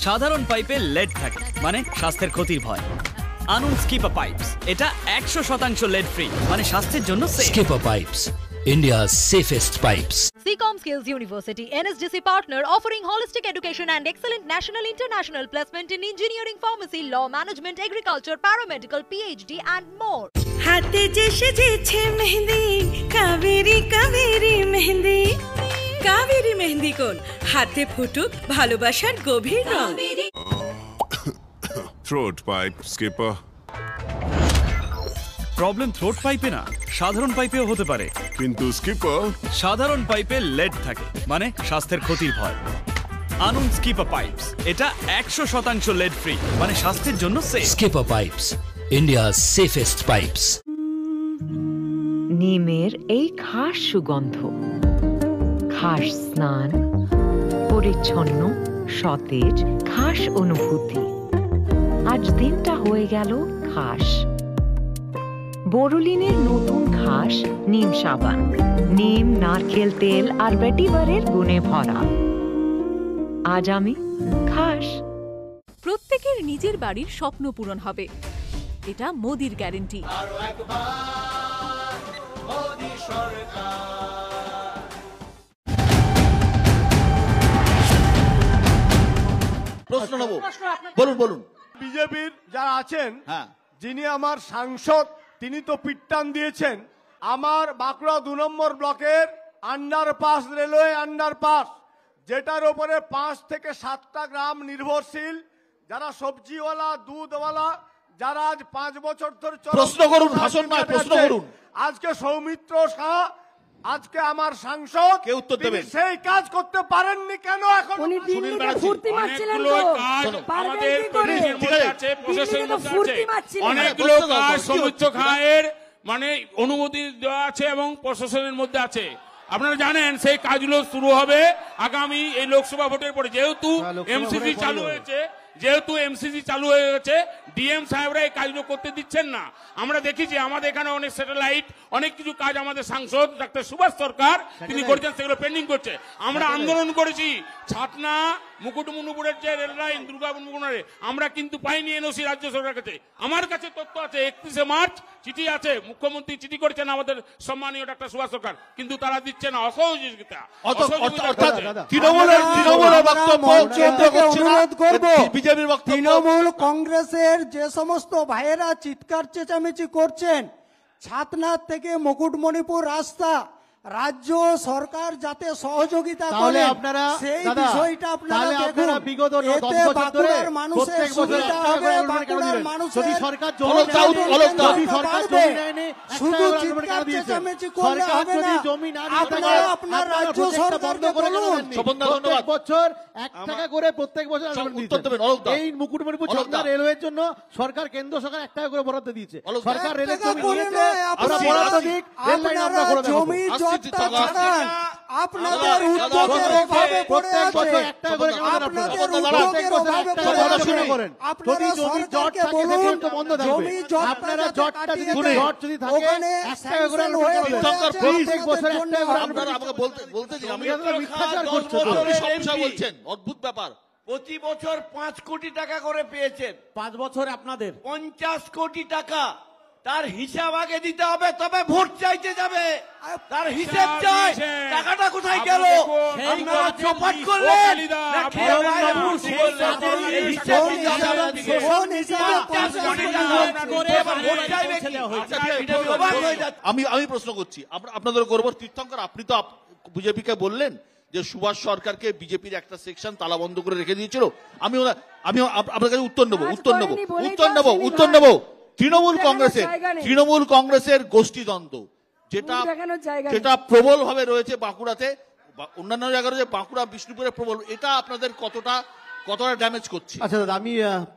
সাধারণ পাইপে লেড থাকে, মানে স্বাস্থ্যের ক্ষতির ভয়। আনুন স্কিপার পাইপস, এটা 100% লেড ফ্রি, মানে স্বাস্থ্যের জন্য safe. Skipper Pipes, India's safest pipes. CCOM Skills University, NSDC partner, offering holistic education and excellent national international placement in engineering, pharmacy, law, management, agriculture, paramedical, PhD and more. হাতে যে সেজেছে মেহেন্দি, কাবেরী কাবেরী মেহেন্দি। কাবেরী মেহেন্দি কোন হাতে ফুটুক ভালোবাসার গভীর রং। Throat pipe skipper. Problem throat পাইপে না, সাধারণ পাইপেও হতে পারে, কিন্তু স্কিপার সাধারণ পাইপে লেড থাকে, মানে স্বাস্থ্যের ক্ষতির ভয়। আনুন স্কিপার পাইপস, এটা 100% লেড ফ্রি, মানে স্বাস্থ্যের জন্য safe. Skipper Pipes, India's safest pipes. নিমের এই খাস সুগন্ধ, খাস স্নান, পরিচ্ছন্ন সতেজ খাস অনুভূতি। আজ দিনটা হয়ে গেল খাস। বোরোলিনের নতুন খাস নিম সাবান, নিম, নারকেল তেল আর ভেটিভারের গুণে ভরা। আজ আমি খাস। প্রত্যেকের নিজের বাড়ির স্বপ্ন পূরণ হবে, এটা মোদির গ্যারান্টি। প্রশ্ন নেব, বলুন বলুন। বিজেপির যারা আছেন, হ্যাঁ, যিনি আমার সাংসদ, তিনি তো পিট্টান দিয়েছেন আমার বাঁকুড়া 2 নম্বর ব্লকের আন্ডারপাস, রেলওয়ে আন্ডারপাস, যেটার উপরে 5 থেকে 7টা গ্রাম নির্ভরশীল, যারা সবজিওয়ালা, দুধওয়ালা, যারা আজ 5 বছর ধরে প্রশ্ন করুন, ভাষণ নয়, প্রশ্ন করুন। আজকে সৌমিত্র শাহ আজকে আমার সাংসদ কে উত্তর তিনি দেবেন? সেই কাজ করতে পারেননি কেন এখন? উনি দিল্লিতে ফুর্তি মারছিলেন তো, অনেকগুলো কাজ পারবেন আমাদের কি করে? পুলিশের মধ্যে আছে, প্রশাসনের দিল্লিতে তো মধ্যে ফুর্তি আছে। মারছিলেন। অনেকগুলো কাজ সমুচ্চ খায়ের মানে অনুমতি দেওয়া আছে এবং প্রশাসনের মধ্যে আছে। আপনারা জানেন সেই কাজগুলো শুরু হবে আগামী এই লোকসভা ভোটের পরে। যেহেতু এমসিসি চালু হয়েছে, ডিএম সাহেবরা এই কাজগুলো করতে দিচ্ছেন না। আমরা দেখেছি আমাদের এখানে অনেক স্যাটেলাইট, অনেক কিছু কাজ আমাদের সাংসদ ডাক্তার সুভাষ সরকার তিনি করেছেন, সেগুলো পেন্ডিং করছে। আমরা আন্দোলন করেছি ছাতনা মুকুটমণিপুরের যে রেল লাইন দুর্গাপুর মুকুটমণিপুরে, আমরা কিন্তু পাইনি এনওসি রাজ্য সরকারের কাছে। আমার কাছে তথ্য আছে 31শে মার্চ চিঠি আছে, মুখ্যমন্ত্রী চিঠি করেছেন আমাদের সম্মানীয় ডাক্তার সুভাষ সরকার, কিন্তু তারা দিচ্ছে না। অসহযোগিতা তৃণমূলের বক্তব্য কেন্দ্র করছে না, বিজেপির বক্তব্য। তৃণমূল কংগ্রেসের যে সমস্ত ভাইয়েরা চিৎকার চেঁচামেচি করছেন, ছাতনা থেকে মুকুটমণিপুর রাস্তা রাজ্য সরকার যাতে সহযোগিতা করে সেই বিষয়টা আপনারা দেখুন। এতে বাঁকুড়ার মানুষের সুবিধা হবে, বাঁকুড়ার মানুষের শুধু চিৎকার চেঁচামেচি করলে হবে না। আপনারা আপনার রাজ্য সরকারকে বলুন প্রত্যেক বছর 1 টাকা করে প্রত্যেক বছর এই মুকুটমণিপুর ছাতনা রেলওয়ের জন্য সরকার, কেন্দ্র সরকার 1 টাকা করে বরাদ্দ দিয়েছে। সরকার রেলের জমি দিয়েছে, আমরা বরাদ্দ দিক, রেল লাইন আমরা করে দেব। আপনাদের উদ্যোগের অভাবে পড়ে আছে, আপনাদের উদ্যোগের অভাবে পড়ে আছে। আপনারা সরকারকে বলুন জমি আপনারা জটটা যদি জট যদি থাকে 1 টাকা করে প্রত্যেক বছর 1 টাকা করে আপনারা আমাকে বলতে দিন, আমি মিথ্যাচার করছো তো। সমস্যা বলছেন, অদ্ভুত ব্যাপার। প্রতি বছর 5 কোটি টাকা করে পেয়েছেন, 5 বছর আপনাদের 50 কোটি টাকা। তার হিসাব আগে দিতে হবে, তবে ভোট চাইতে যাবে। তার হিসাব চাই, টাকাটা কোথায় গেল? আপনারা চপাট করলেন না খেয়ে বাইরে বসে আমি প্রশ্ন করছি, আপনাদের করবো। তীর্থঙ্কর, আপনি তো বিজেপিকে বললেন যে সুভাষ সরকারকে বিজেপির একটা সেকশন তালা বন্ধ করে রেখে দিয়েছিল। আমি আপনার কাছে উত্তর নেবো। তৃণমূল কংগ্রেসের গোষ্ঠীদ্বন্দ্ব যেটা প্রবল ভাবে রয়েছে বাঁকুড়াতে, অন্যান্য জায়গায় যে বাঁকুড়া বিষ্ণুপুরে প্রবল, এটা আপনাদের কতটা ড্যামেজ করছে? আচ্ছা দাদা, আমি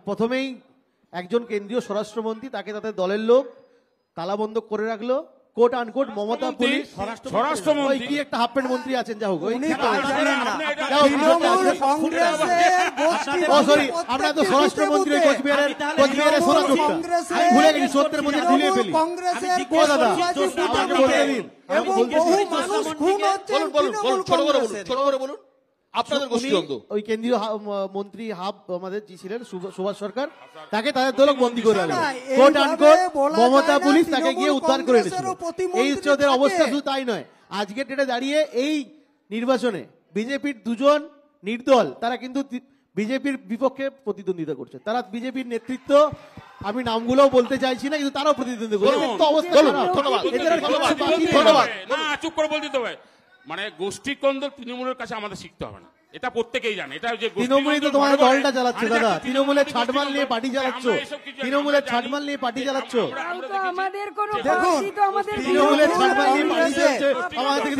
প্রথমেই একজন কেন্দ্রীয় স্বরাষ্ট্রমন্ত্রী, তাকে তাদের দলের লোক তালাবন্ধ করে রাখলো, কোট আনকোট মমতা পুলিশ স্বরাষ্ট্রমন্ত্রী, কি একটা হাফ প্যান্ট মন্ত্রী আছেন, যা হোক আমরা তো স্বরাষ্ট্রমন্ত্রী কোচবিহারের সোনা চোখটা আমি ভুলে গেছি, সত্যের মধ্যে গুলিয়ে ফেলি। দাদা আমাকে বলতে দিন, বলুন আপনাদের গোষ্ঠীদ্বন্দ্ব। ওই কেন্দ্রীয় মন্ত্রী হাব আমাদের যে ছিলেন সুভাষ সরকার, তাকে তাদের দলক বন্দী করে রাখলো, কোট আনকোট মমতা পুলিশ তাকে গিয়ে উদ্ধার করে এনেছিল। এই হচ্ছে ওদের অবস্থা। শুধু তাই নয়, আজকের ডেটে দাঁড়িয়ে এই নির্বাচনে বিজেপির 2 জন নির্দল তারা কিন্তু বিজেপির বিপক্ষে প্রতিদ্বন্দ্বিতা করছে। তারা বিজেপির নেতৃত্ব, আমি নামগুলোও বলতে চাইছি না, কিন্তু তারাও প্রতিদ্বন্দ্বিতা করছে। চুপ করে বলতে হবে, মানে গোষ্ঠী কন্দল তৃণমূলের কাছে আমাদের শিখতে হবে না, এটা প্রত্যেকেই জানে। এটা যে তৃণমূলই তো তোমার দলটা চালাচ্ছে দাদা, তৃণমূলের ছাটমাল নিয়ে পার্টি চালাচ্ছ, তৃণমূলের ছাটমাল নিয়ে পার্টি চালাচ্ছ। আমাদের কোনো দেখুন, তৃণমূলের ছাটমাল নিয়ে পার্টি চালাচ্ছে, আমাদের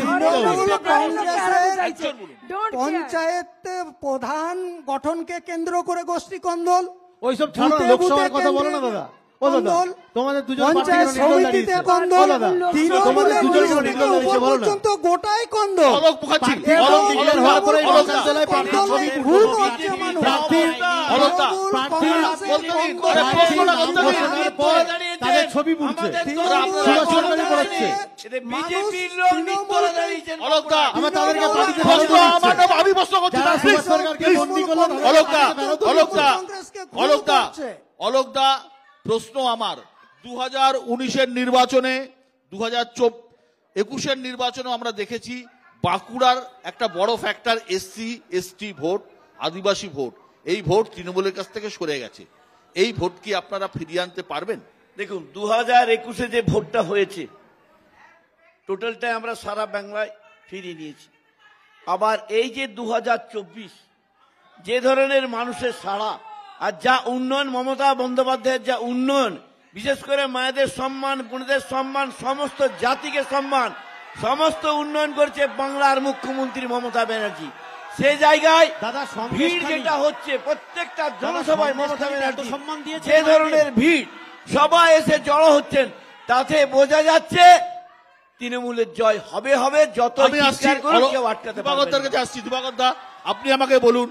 পঞ্চায়েত প্রধান গঠনকে কেন্দ্র করে গোষ্ঠী কন্দল, ওইসব ছাড়ো, লোকসভার কথা বলো না দাদা। তোমাদের পঞ্চায়েত সমিতিতে কন্দল, তৃণমূলের পর্যন্ত গোটাই কন্দল। তাদের ছবি পুড়ছে, বিজেপির লোক তাদেরকে অলোকদা প্রশ্ন আমার, 2019-এর নির্বাচনে 2021-এর নির্বাচনে আমরা দেখেছি বাঁকুড়ার একটা বড় ফ্যাক্টর এসসি এসটি ভোট, আদিবাসী ভোট, এই ভোট তৃণমূলের কাছ থেকে সরে গেছে। এই ভোট কি আপনারা ফিরিয়ে আনতে পারবেন? দেখুন, 2021-এ যে ভোটটা হয়েছে টোটালটাই আমরা সারা বাংলায় ফিরিয়ে নিয়েছি। আবার এই যে 2024 যে ধরনের মানুষের সাড়া আর যা উন্নয়ন, মমতা বন্দ্যোপাধ্যায়ের যা উন্নয়ন, বিশেষ করে মায়েদের সম্মান, বোনেদের সম্মান, সমস্ত জাতিকে সম্মান, সমস্ত উন্নয়ন করছে বাংলার মুখ্যমন্ত্রী মমতা ব্যানার্জি। সে জায়গায় ভিড় যেটা হচ্ছে প্রত্যেকটা জনসভায় মমতা ব্যানার্জি যে ধরনের ভিড় সবাই এসে জড়ো হচ্ছেন, তাতে বোঝা যাচ্ছে তৃণমূলের জয় হবে হবে। যত কেউ আটকাতে পারবে। আপনি আমাকে বলুন,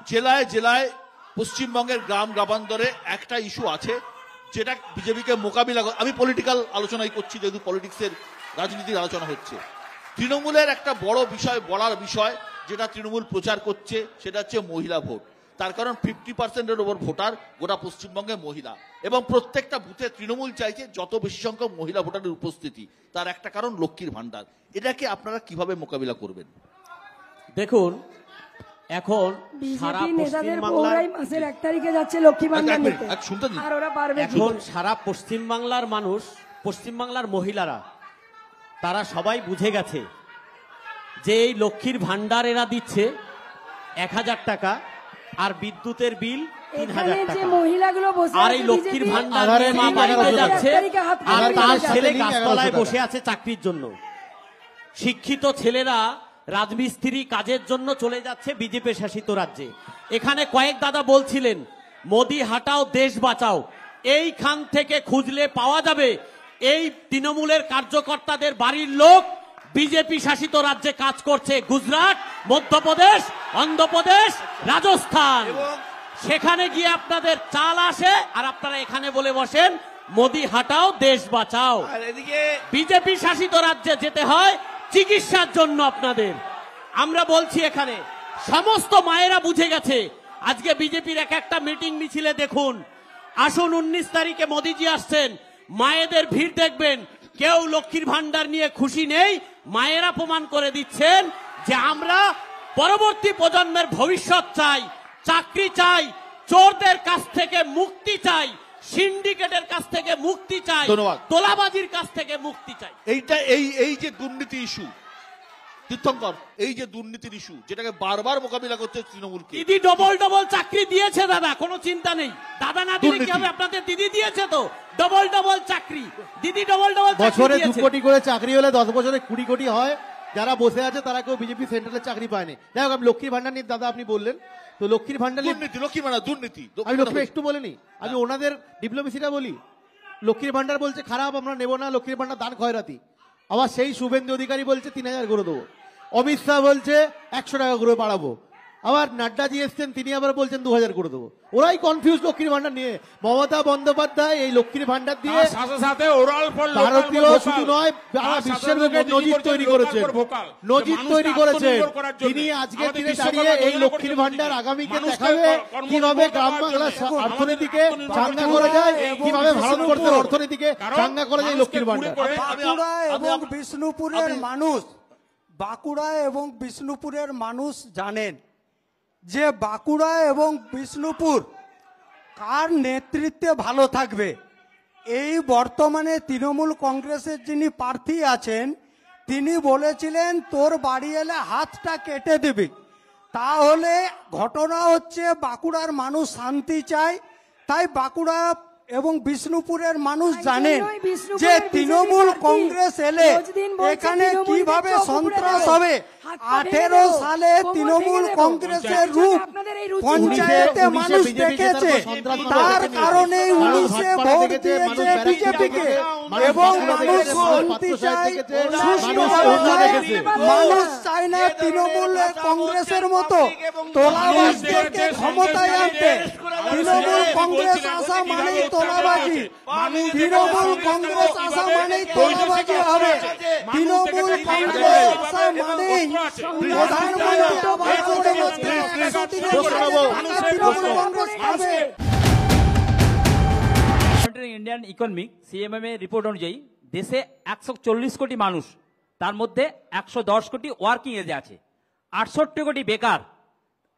জেলায় জেলায় পশ্চিমবঙ্গের গ্রাম গ্রামান্তরে একটা ইস্যু আছে যেটা বিজেপিকে মোকাবিলা, আমি পলিটিক্যাল আলোচনাই করছি যেহেতু পলিটিক্সের রাজনীতির আলোচনা হচ্ছে। তৃণমূলের একটা বড় বিষয়, বলার বিষয় যেটা তৃণমূল প্রচার করছে সেটা হচ্ছে মহিলা ভোট। তার কারণ 50%-এর ওপর ভোটার গোটা পশ্চিমবঙ্গে মহিলা, এবং প্রত্যেকটা বুথে তৃণমূল চাইছে যত বেশি সংখ্যক মহিলা ভোটারের উপস্থিতি। তার একটা কারণ লক্ষ্মীর ভান্ডার। এটাকে আপনারা কিভাবে মোকাবিলা করবেন? দেখুন, এখন সারা পশ্চিমবাংলার মাসের 1 তারিখে যাচ্ছে লক্ষ্মী ভান্ডার নিতে, আর ওরা পারবে? এখন সারা পশ্চিমবাংলার মানুষ, পশ্চিমবাংলার মহিলারা তারা সবাই বুঝে গেছে যে এই লক্ষ্মীর ভান্ডার এরা দিচ্ছে 1000 টাকা আর বিদ্যুতের বিল 3000 টাকা। আর এই লক্ষ্মীর ভান্ডার মা বাড়িতে যাচ্ছে আর তার ছেলে গাছতলায় বসে আছে চাকরির জন্য। শিক্ষিত ছেলেরা রাজমিস্ত্রি কাজের জন্য চলে যাচ্ছে বিজেপি শাসিত রাজ্যে। এখানে কয়েক দাদা বলছিলেন মোদি হাটাও দেশ বাঁচাও, এইখান থেকে খুঁজলে পাওয়া যাবে এই তৃণমূলের কার্যকর্তাদের বাড়ির লোক বিজেপি শাসিত রাজ্যে কাজ করছে, গুজরাট, মধ্যপ্রদেশ, অন্ধ্রপ্রদেশ, রাজস্থান। সেখানে গিয়ে আপনাদের চাল আসে আর আপনারা এখানে বলে বসেন মোদি হাটাও দেশ বাঁচাও। বিজেপি শাসিত রাজ্যে যেতে হয় চিকিৎসার জন্য আপনাদের। আমরা বলছি এখানে সমস্ত মায়েরা বুঝে গেছে। আজকে বিজেপির একটা মিটিং মিছিলে দেখুন, আসুন 19 তারিখে মোদিজি আসছেন, মায়েদের ভিড় দেখবেন। কেউ লক্ষ্মীর ভান্ডার নিয়ে খুশি নেই। মায়েরা প্রমাণ করে দিচ্ছেন যে আমরা পরবর্তী প্রজন্মের ভবিষ্যৎ চাই, চাকরি চাই, চোরদের কাছ থেকে মুক্তি চাই, সিন্ডিকেটের কাছ থেকে মুক্তি চাই, তোলাবাজির কাছ থেকে মুক্তি চাই। এই যে দুর্নীতি ইস্যু, তীর্থঙ্কর, এই যে দুর্নীতির ইস্যু যেটাকে বারবার মোকাবিলা করতে তৃণমূলকে, দিদি ডবল ডবল চাকরি দিয়েছে দাদা, কোনো চিন্তা নেই। দাদা না দিলে কি হবে? আপনাদের দিদি দিয়েছে তো ডবল ডবল চাকরি। দিদি ডবল ডবল বছরে 2 কোটি করে চাকরি হলে 10 বছরে 20 কোটি হয়। যারা বসে আছে তারা কেউ বিজেপি সেন্ট্রালের চাকরি পায়নি। যাই হোক, লক্ষ্মীর ভান্ডার নিয়ে দাদা আপনি বললেন, তো লক্ষ্মীর ভান্ডার লক্ষ্মী ভান্ডার দুর্নীতি, আমি লক্ষ্মী একটু বলিনি, আমি ওনাদের ডিপ্লোমেসিটা বলি। লক্ষ্মীর ভান্ডার বলছে খারাপ, আমরা নেব না লক্ষ্মীর ভান্ডার, দান খয়রাতি। আবার সেই শুভেন্দু অধিকারী বলছে 3000 করে দেবো। অমিত শাহ বলছে 100 টাকা করে বাড়াবো। আবার নাড্ডাজি এসছেন, তিনি আবার বলছেন 2000 করে দেবো। ওরাই কনফিউজ লক্ষ্মীর ভান্ডার নিয়ে। মমতা বন্দ্যোপাধ্যায় এই লক্ষ্মীর ভান্ডার দিয়ে ভারতীয় শুধু নয়, সারা বিশ্বের বুকে নজির তৈরি করেছেন, নজির তৈরি করেছেন। তিনি আজকে দিনে দাঁড়িয়ে এই লক্ষ্মীর ভান্ডার আগামীকে দেখাবে কিভাবে গ্রাম বাংলার অর্থনীতিকে চাঙ্গা করা যায়, কিভাবে ভারতবর্ষের অর্থনীতিকে চাঙ্গা করা যায় লক্ষ্মীর ভান্ডার। বাঁকুড়া এবং বিষ্ণুপুরের মানুষ, বাঁকুড়া এবং বিষ্ণুপুরের মানুষ জানেন যে বাঁকুড়া এবং বিষ্ণুপুর কার নেতৃত্বে ভালো থাকবে। এই বর্তমানে তৃণমূল কংগ্রেসের যিনি প্রার্থী আছেন তিনি বলেছিলেন তোর বাড়ি এলে হাতটা কেটে দিবি। তাহলে ঘটনা হচ্ছে বাঁকুড়ার মানুষ শান্তি চায়, তাই বাঁকুড়া এবং বিষ্ণুপুরের মানুষ জানেন যে তৃণমূল কংগ্রেস এলে এখানে কিভাবে সন্ত্রাস হবে। 18 সালে তৃণমূল কংগ্রেসের রূপ পঞ্চায়েতে মানুষ দেখেছে, তার কারণে 19-এ ভোট দিয়েছে বিজেপিকে। এবং মানুষ শান্তি চায়, মানুষ চায় না তৃণমূল কংগ্রেসের মতো তোলাবাজদেরকে ক্ষমতায় আনতে। তৃণমূল কংগ্রেস আসা মানেই তোলাবাজি, তৃণমূল কংগ্রেস আসা মানেই তোলাবাজি হবে। তৃণমূল কংগ্রেস আসা মানেই প্রধানমন্ত্রী Awas Yojana. Indian economic CMM এর রিপোর্ট অনুযায়ী দেশে 140 কোটি মানুষ, তার মধ্যে 110 কোটি ওয়ার্কিং এজে আছে, 68 কোটি বেকার,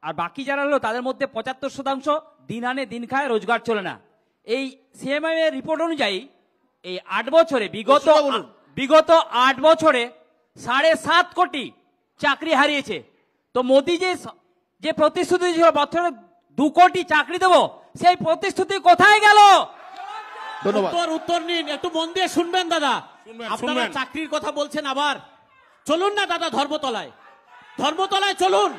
আর বাকি যারা হলো তাদের মধ্যে 75% দিন আনে দিন খায়, রোজগার চলে না। এই সিএমএম এর রিপোর্ট অনুযায়ী এই 8 বছরে বিগত 8 বছরে 7.5 কোটি চাকরি হারিয়েছে। তো মোদি যে প্রতিশ্রুতি ছিল বছরে 2 কোটি চাকরি দেবো, সেই প্রতিশ্রুতি কোথায় গেল? উত্তর নিন, একটু মন দিয়ে শুনবেন দাদা। আপনারা চাকরির কথা বলছেন আবার। চলুন না দাদা ধর্মতলায়, ধর্মতলায় চলুন।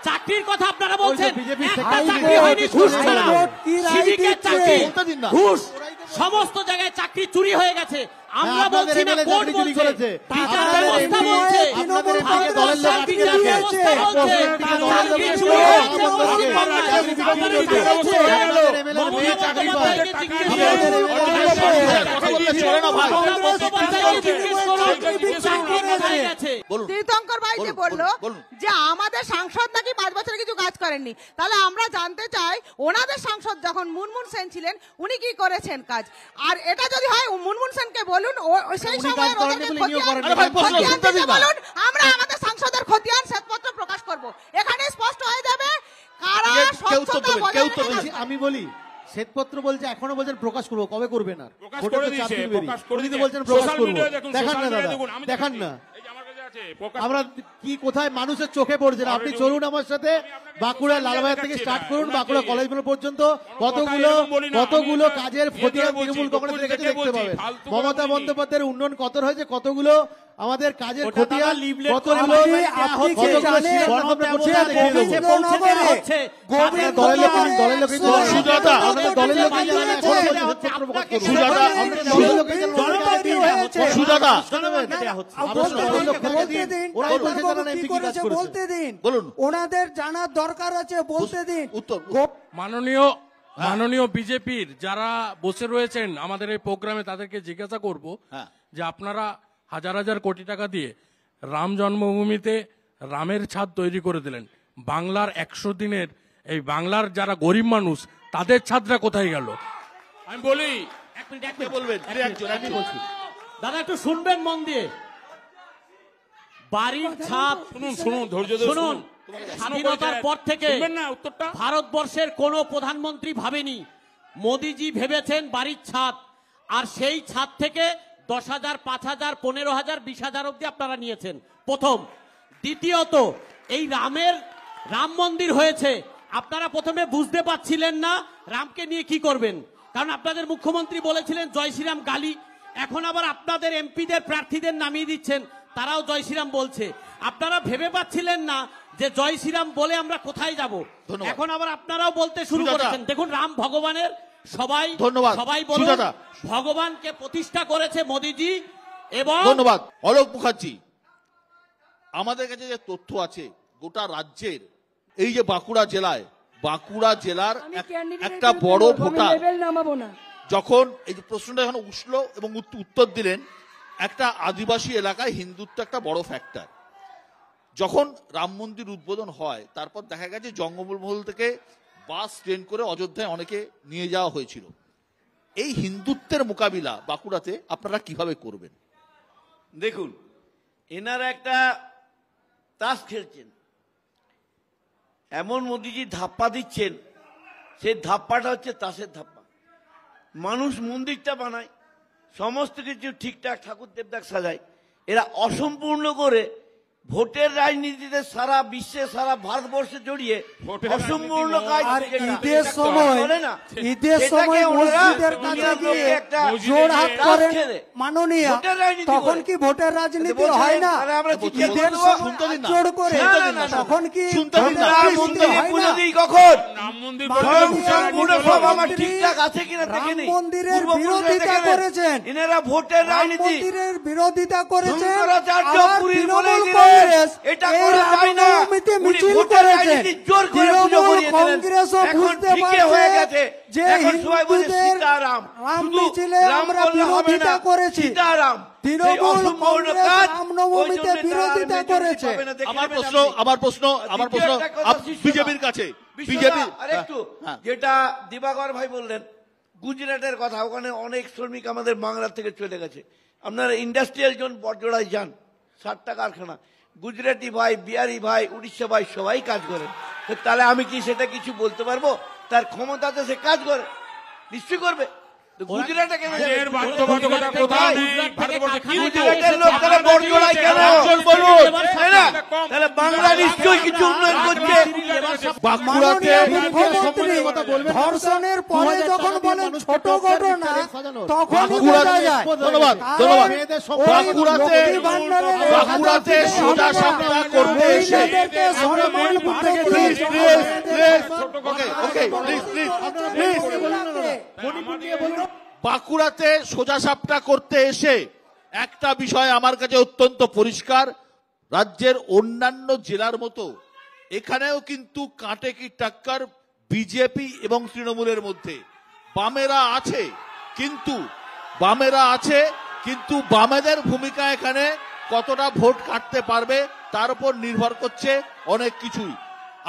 চাকরির কথা আপনারা বলছেন, একটা চাকরি হয়নি ঘুষ ছাড়া। সিভিকের চাকরি, ঘুষ, সমস্ত জায়গায় চাকরি চুরি হয়ে গেছে। আমরা বলছি না, কোর্ট বলছে, বিচার ব্যবস্থা বলছে, বিচার ব্যবস্থা বলছে চাকরি চুরি হয়েছে। তীর্থঙ্কর ভাই যে বললো যে আমাদের সাংসদ নাকি 5 বছরে কিছু কাজ করেননি, তাহলে আমরা জানতে চাই ওনাদের সাংসদ যখন মুনমুন সেন ছিলেন উনি কি করেছেন কাজ। আর এটা যদি হয় মুনমুন সেনকে বলুন, সেই সময় বলুন, আমরা আমাদের সাংসদের খতিয়ান শ্বেতপত্র প্রকাশ করব। এখানে স্পষ্ট হয়ে যাবে কারা স্বচ্ছতা বজায় রেখেছে। আমি বলি শ্বেতপত্র বলছে, এখনো বলছেন প্রকাশ করবো, কবে করবেন? আর বলছেন প্রকাশ করবো, দেখান না দাদা, দেখান না। আমরা কি কোথায় মানুষের চোখে পড়ছে না। আপনি চলুন আমার সাথে, বাঁকুড়া লালবাজার থেকে স্টার্ট করুন, বাঁকুড়া কলেজ পর্যন্ত কতগুলো কাজের খতিয়ান তৃণমূল কংগ্রেস রেখেছে দেখতে পাবেন। মমতা বন্দ্যোপাধ্যায়ের উন্নয়ন কত হয়েছে, কতগুলো আমাদের কাজের খতিয়ান, কতগুলো বলতে দিন, ওনাদের জানার দরকার আছে, বলতে দিন। মাননীয় বিজেপির যারা বসে রয়েছেন আমাদের এই প্রোগ্রামে, তাদেরকে জিজ্ঞাসা করব যে আপনারা হাজার হাজার কোটি টাকা দিয়ে রাম জন্মভূমিতে রামের ছাদ তৈরি করে দিলেন, বাংলার 100 দিনের এই বাংলার যারা গরিব মানুষ তাদের ছাদরা কোথায় গেল? আমি বলি, বলবেন দাদা, একটু শুনবেন মন দিয়ে। বাড়ির ছাদ, শুনুন ধৈর্য ধরে শুনুন। স্বাধীনতার পর থেকে ভারতবর্ষের কোন প্রধানমন্ত্রী ভাবেনি, মোদিজি ভেবেছেন বাড়ির ছাদ। আর সেই ছাদ থেকে 10,000, 5,000, 15,000, 20,000 অব্দি আপনারা নিয়েছেন, প্রথম। দ্বিতীয়ত, এই রাম মন্দির হয়েছে, আপনারা প্রথমে বুঝতে পারছিলেন না রামকে নিয়ে কি করবেন, কারণ আপনাদের মুখ্যমন্ত্রী বলেছিলেন জয় শ্রীরাম গালি। এখন আবার আপনাদের এমপিদের প্রার্থীদের নামিয়ে দিচ্ছেন, তারাও জয় শ্রীরাম বলছে। আপনারা ভেবে পাচ্ছিলেন না যে জয় শ্রীরাম বলে আমরা কোথায় যাব, এখন আবার আপনারাও বলতে শুরু করেছেন। দেখুন, রাম ভগবানের সবাই বলুন, ভগবানকে প্রতিষ্ঠা করেছে মোদিজি। এবং ধন্যবাদ অলোক মুখার্জি। আমাদের কাছে যে তথ্য আছে গোটা রাজ্যের, এই যে বাঁকুড়া জেলার একটা বড় ভোটার যখন এই প্রশ্নটা যখন উঠলো এবং উত্তর দিলেন, একটা আদিবাসী এলাকায় হিন্দুত্ব একটা বড় ফ্যাক্টর। যখন রাম মন্দির উদ্বোধন হয়, তারপর দেখা গেছে জঙ্গলমহল থেকে বাস ট্রেন করে অযোধ্যায় অনেকে নিয়ে যাওয়া হয়েছিল। এই হিন্দুত্বের মোকাবিলা বাঁকুড়াতে আপনারা কিভাবে করবেন? দেখুন, এনারা একটা তাস খেলছেন, এমন মোদিজি ধাপ্পা দিচ্ছেন, সেই ধাপ্পাটা হচ্ছে তাসের ধাপ্পা। মানুষ মন্দিরটা বানায়, সমস্ত কিছু ঠিকঠাক ঠাকুর দেবদাক সাজায়, এরা অসম্পূর্ণ করে ভোটের রাজনীতিতে সারা বিশ্বে, সারা ভারতবর্ষে জড়িয়ে অসম্পূর্ণ কাজ। আর ঈদের সময় মসজিদের কাছে গিয়ে জোর হাত করেন মাননীয়, তখন কি ভোটের রাজনীতি হয় না? ঈদের সময় জোর করে তখন কি মন্দিরের বিরোধিতা করেছেন, এনারা ভোটের রাজনীতি বিরোধিতা করেছেন। এটা করা যায় না, মিছিল করেছেন, তৃণমূল কংগ্রেসও বুঝতে পারছে যে হিন্দুদের রাম মিছিলে আমরা বিরোধিতা করেছি, তৃণমূল কংগ্রেস রামনবমীতে বিরোধিতা করেছে। আমার প্রশ্ন বিজেপির কাছে, বিজেপি আরেকটু যেটা দিবাকর ভাই বললেন গুজরাটের কথা, ওখানে অনেক শ্রমিক আমাদের বাংলা থেকে চলে গেছে। আপনারা ইন্ডাস্ট্রিয়াল জোন বড়জোড়ায় যান, 60টা কারখানা, গুজরাটি ভাই, বিহারি ভাই, উড়িষ্যা ভাই সবাই কাজ করে। তাহলে আমি কি সেটা কিছু বলতে পারবো? তার ক্ষমতাতে সে কাজ করে, নিশ্চয়ই করবে। গুজরাটে কেন বাঁকুড়াতে কথা বলবেন না। ধর্ষণের পরে 2000 যখন টাকা দিয়ে বলেন মানুষকে ছোট টর্চার ঘটনা দিচ্ছে, সাজানো। তখনই বোঝা যায়। ধন্যবাদ ধন্যবাদ বাঁকুড়াতে সোজা সাপটা করতে এসে মহিলাদেরকে সম্মানপূর্বক বাঁকুড়াতে সোজা সাপটা করতে এসে একটা বিষয় আমার কাছে অত্যন্ত পরিষ্কার, রাজ্যের অন্যান্য জেলার মতো এখানেও কিন্তু কাঁটে কি টাক্কর বিজেপি এবং তৃণমূলের মধ্যে। বামেরা আছে কিন্তু বামেদের ভূমিকা এখানে কতটা ভোট কাটতে পারবে তার উপর নির্ভর করছে অনেক কিছুই।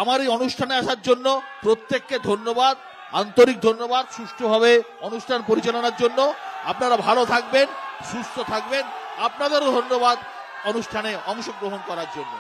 আমার এই অনুষ্ঠানে আসার জন্য প্রত্যেককে ধন্যবাদ, আন্তরিক ধন্যবাদ সুষ্ঠুভাবে অনুষ্ঠান পরিচালনার জন্য। আপনারা ভালো থাকবেন, সুস্থ থাকবেন। আপনাদেরও ধন্যবাদ অনুষ্ঠানে অংশগ্রহণ করার জন্য।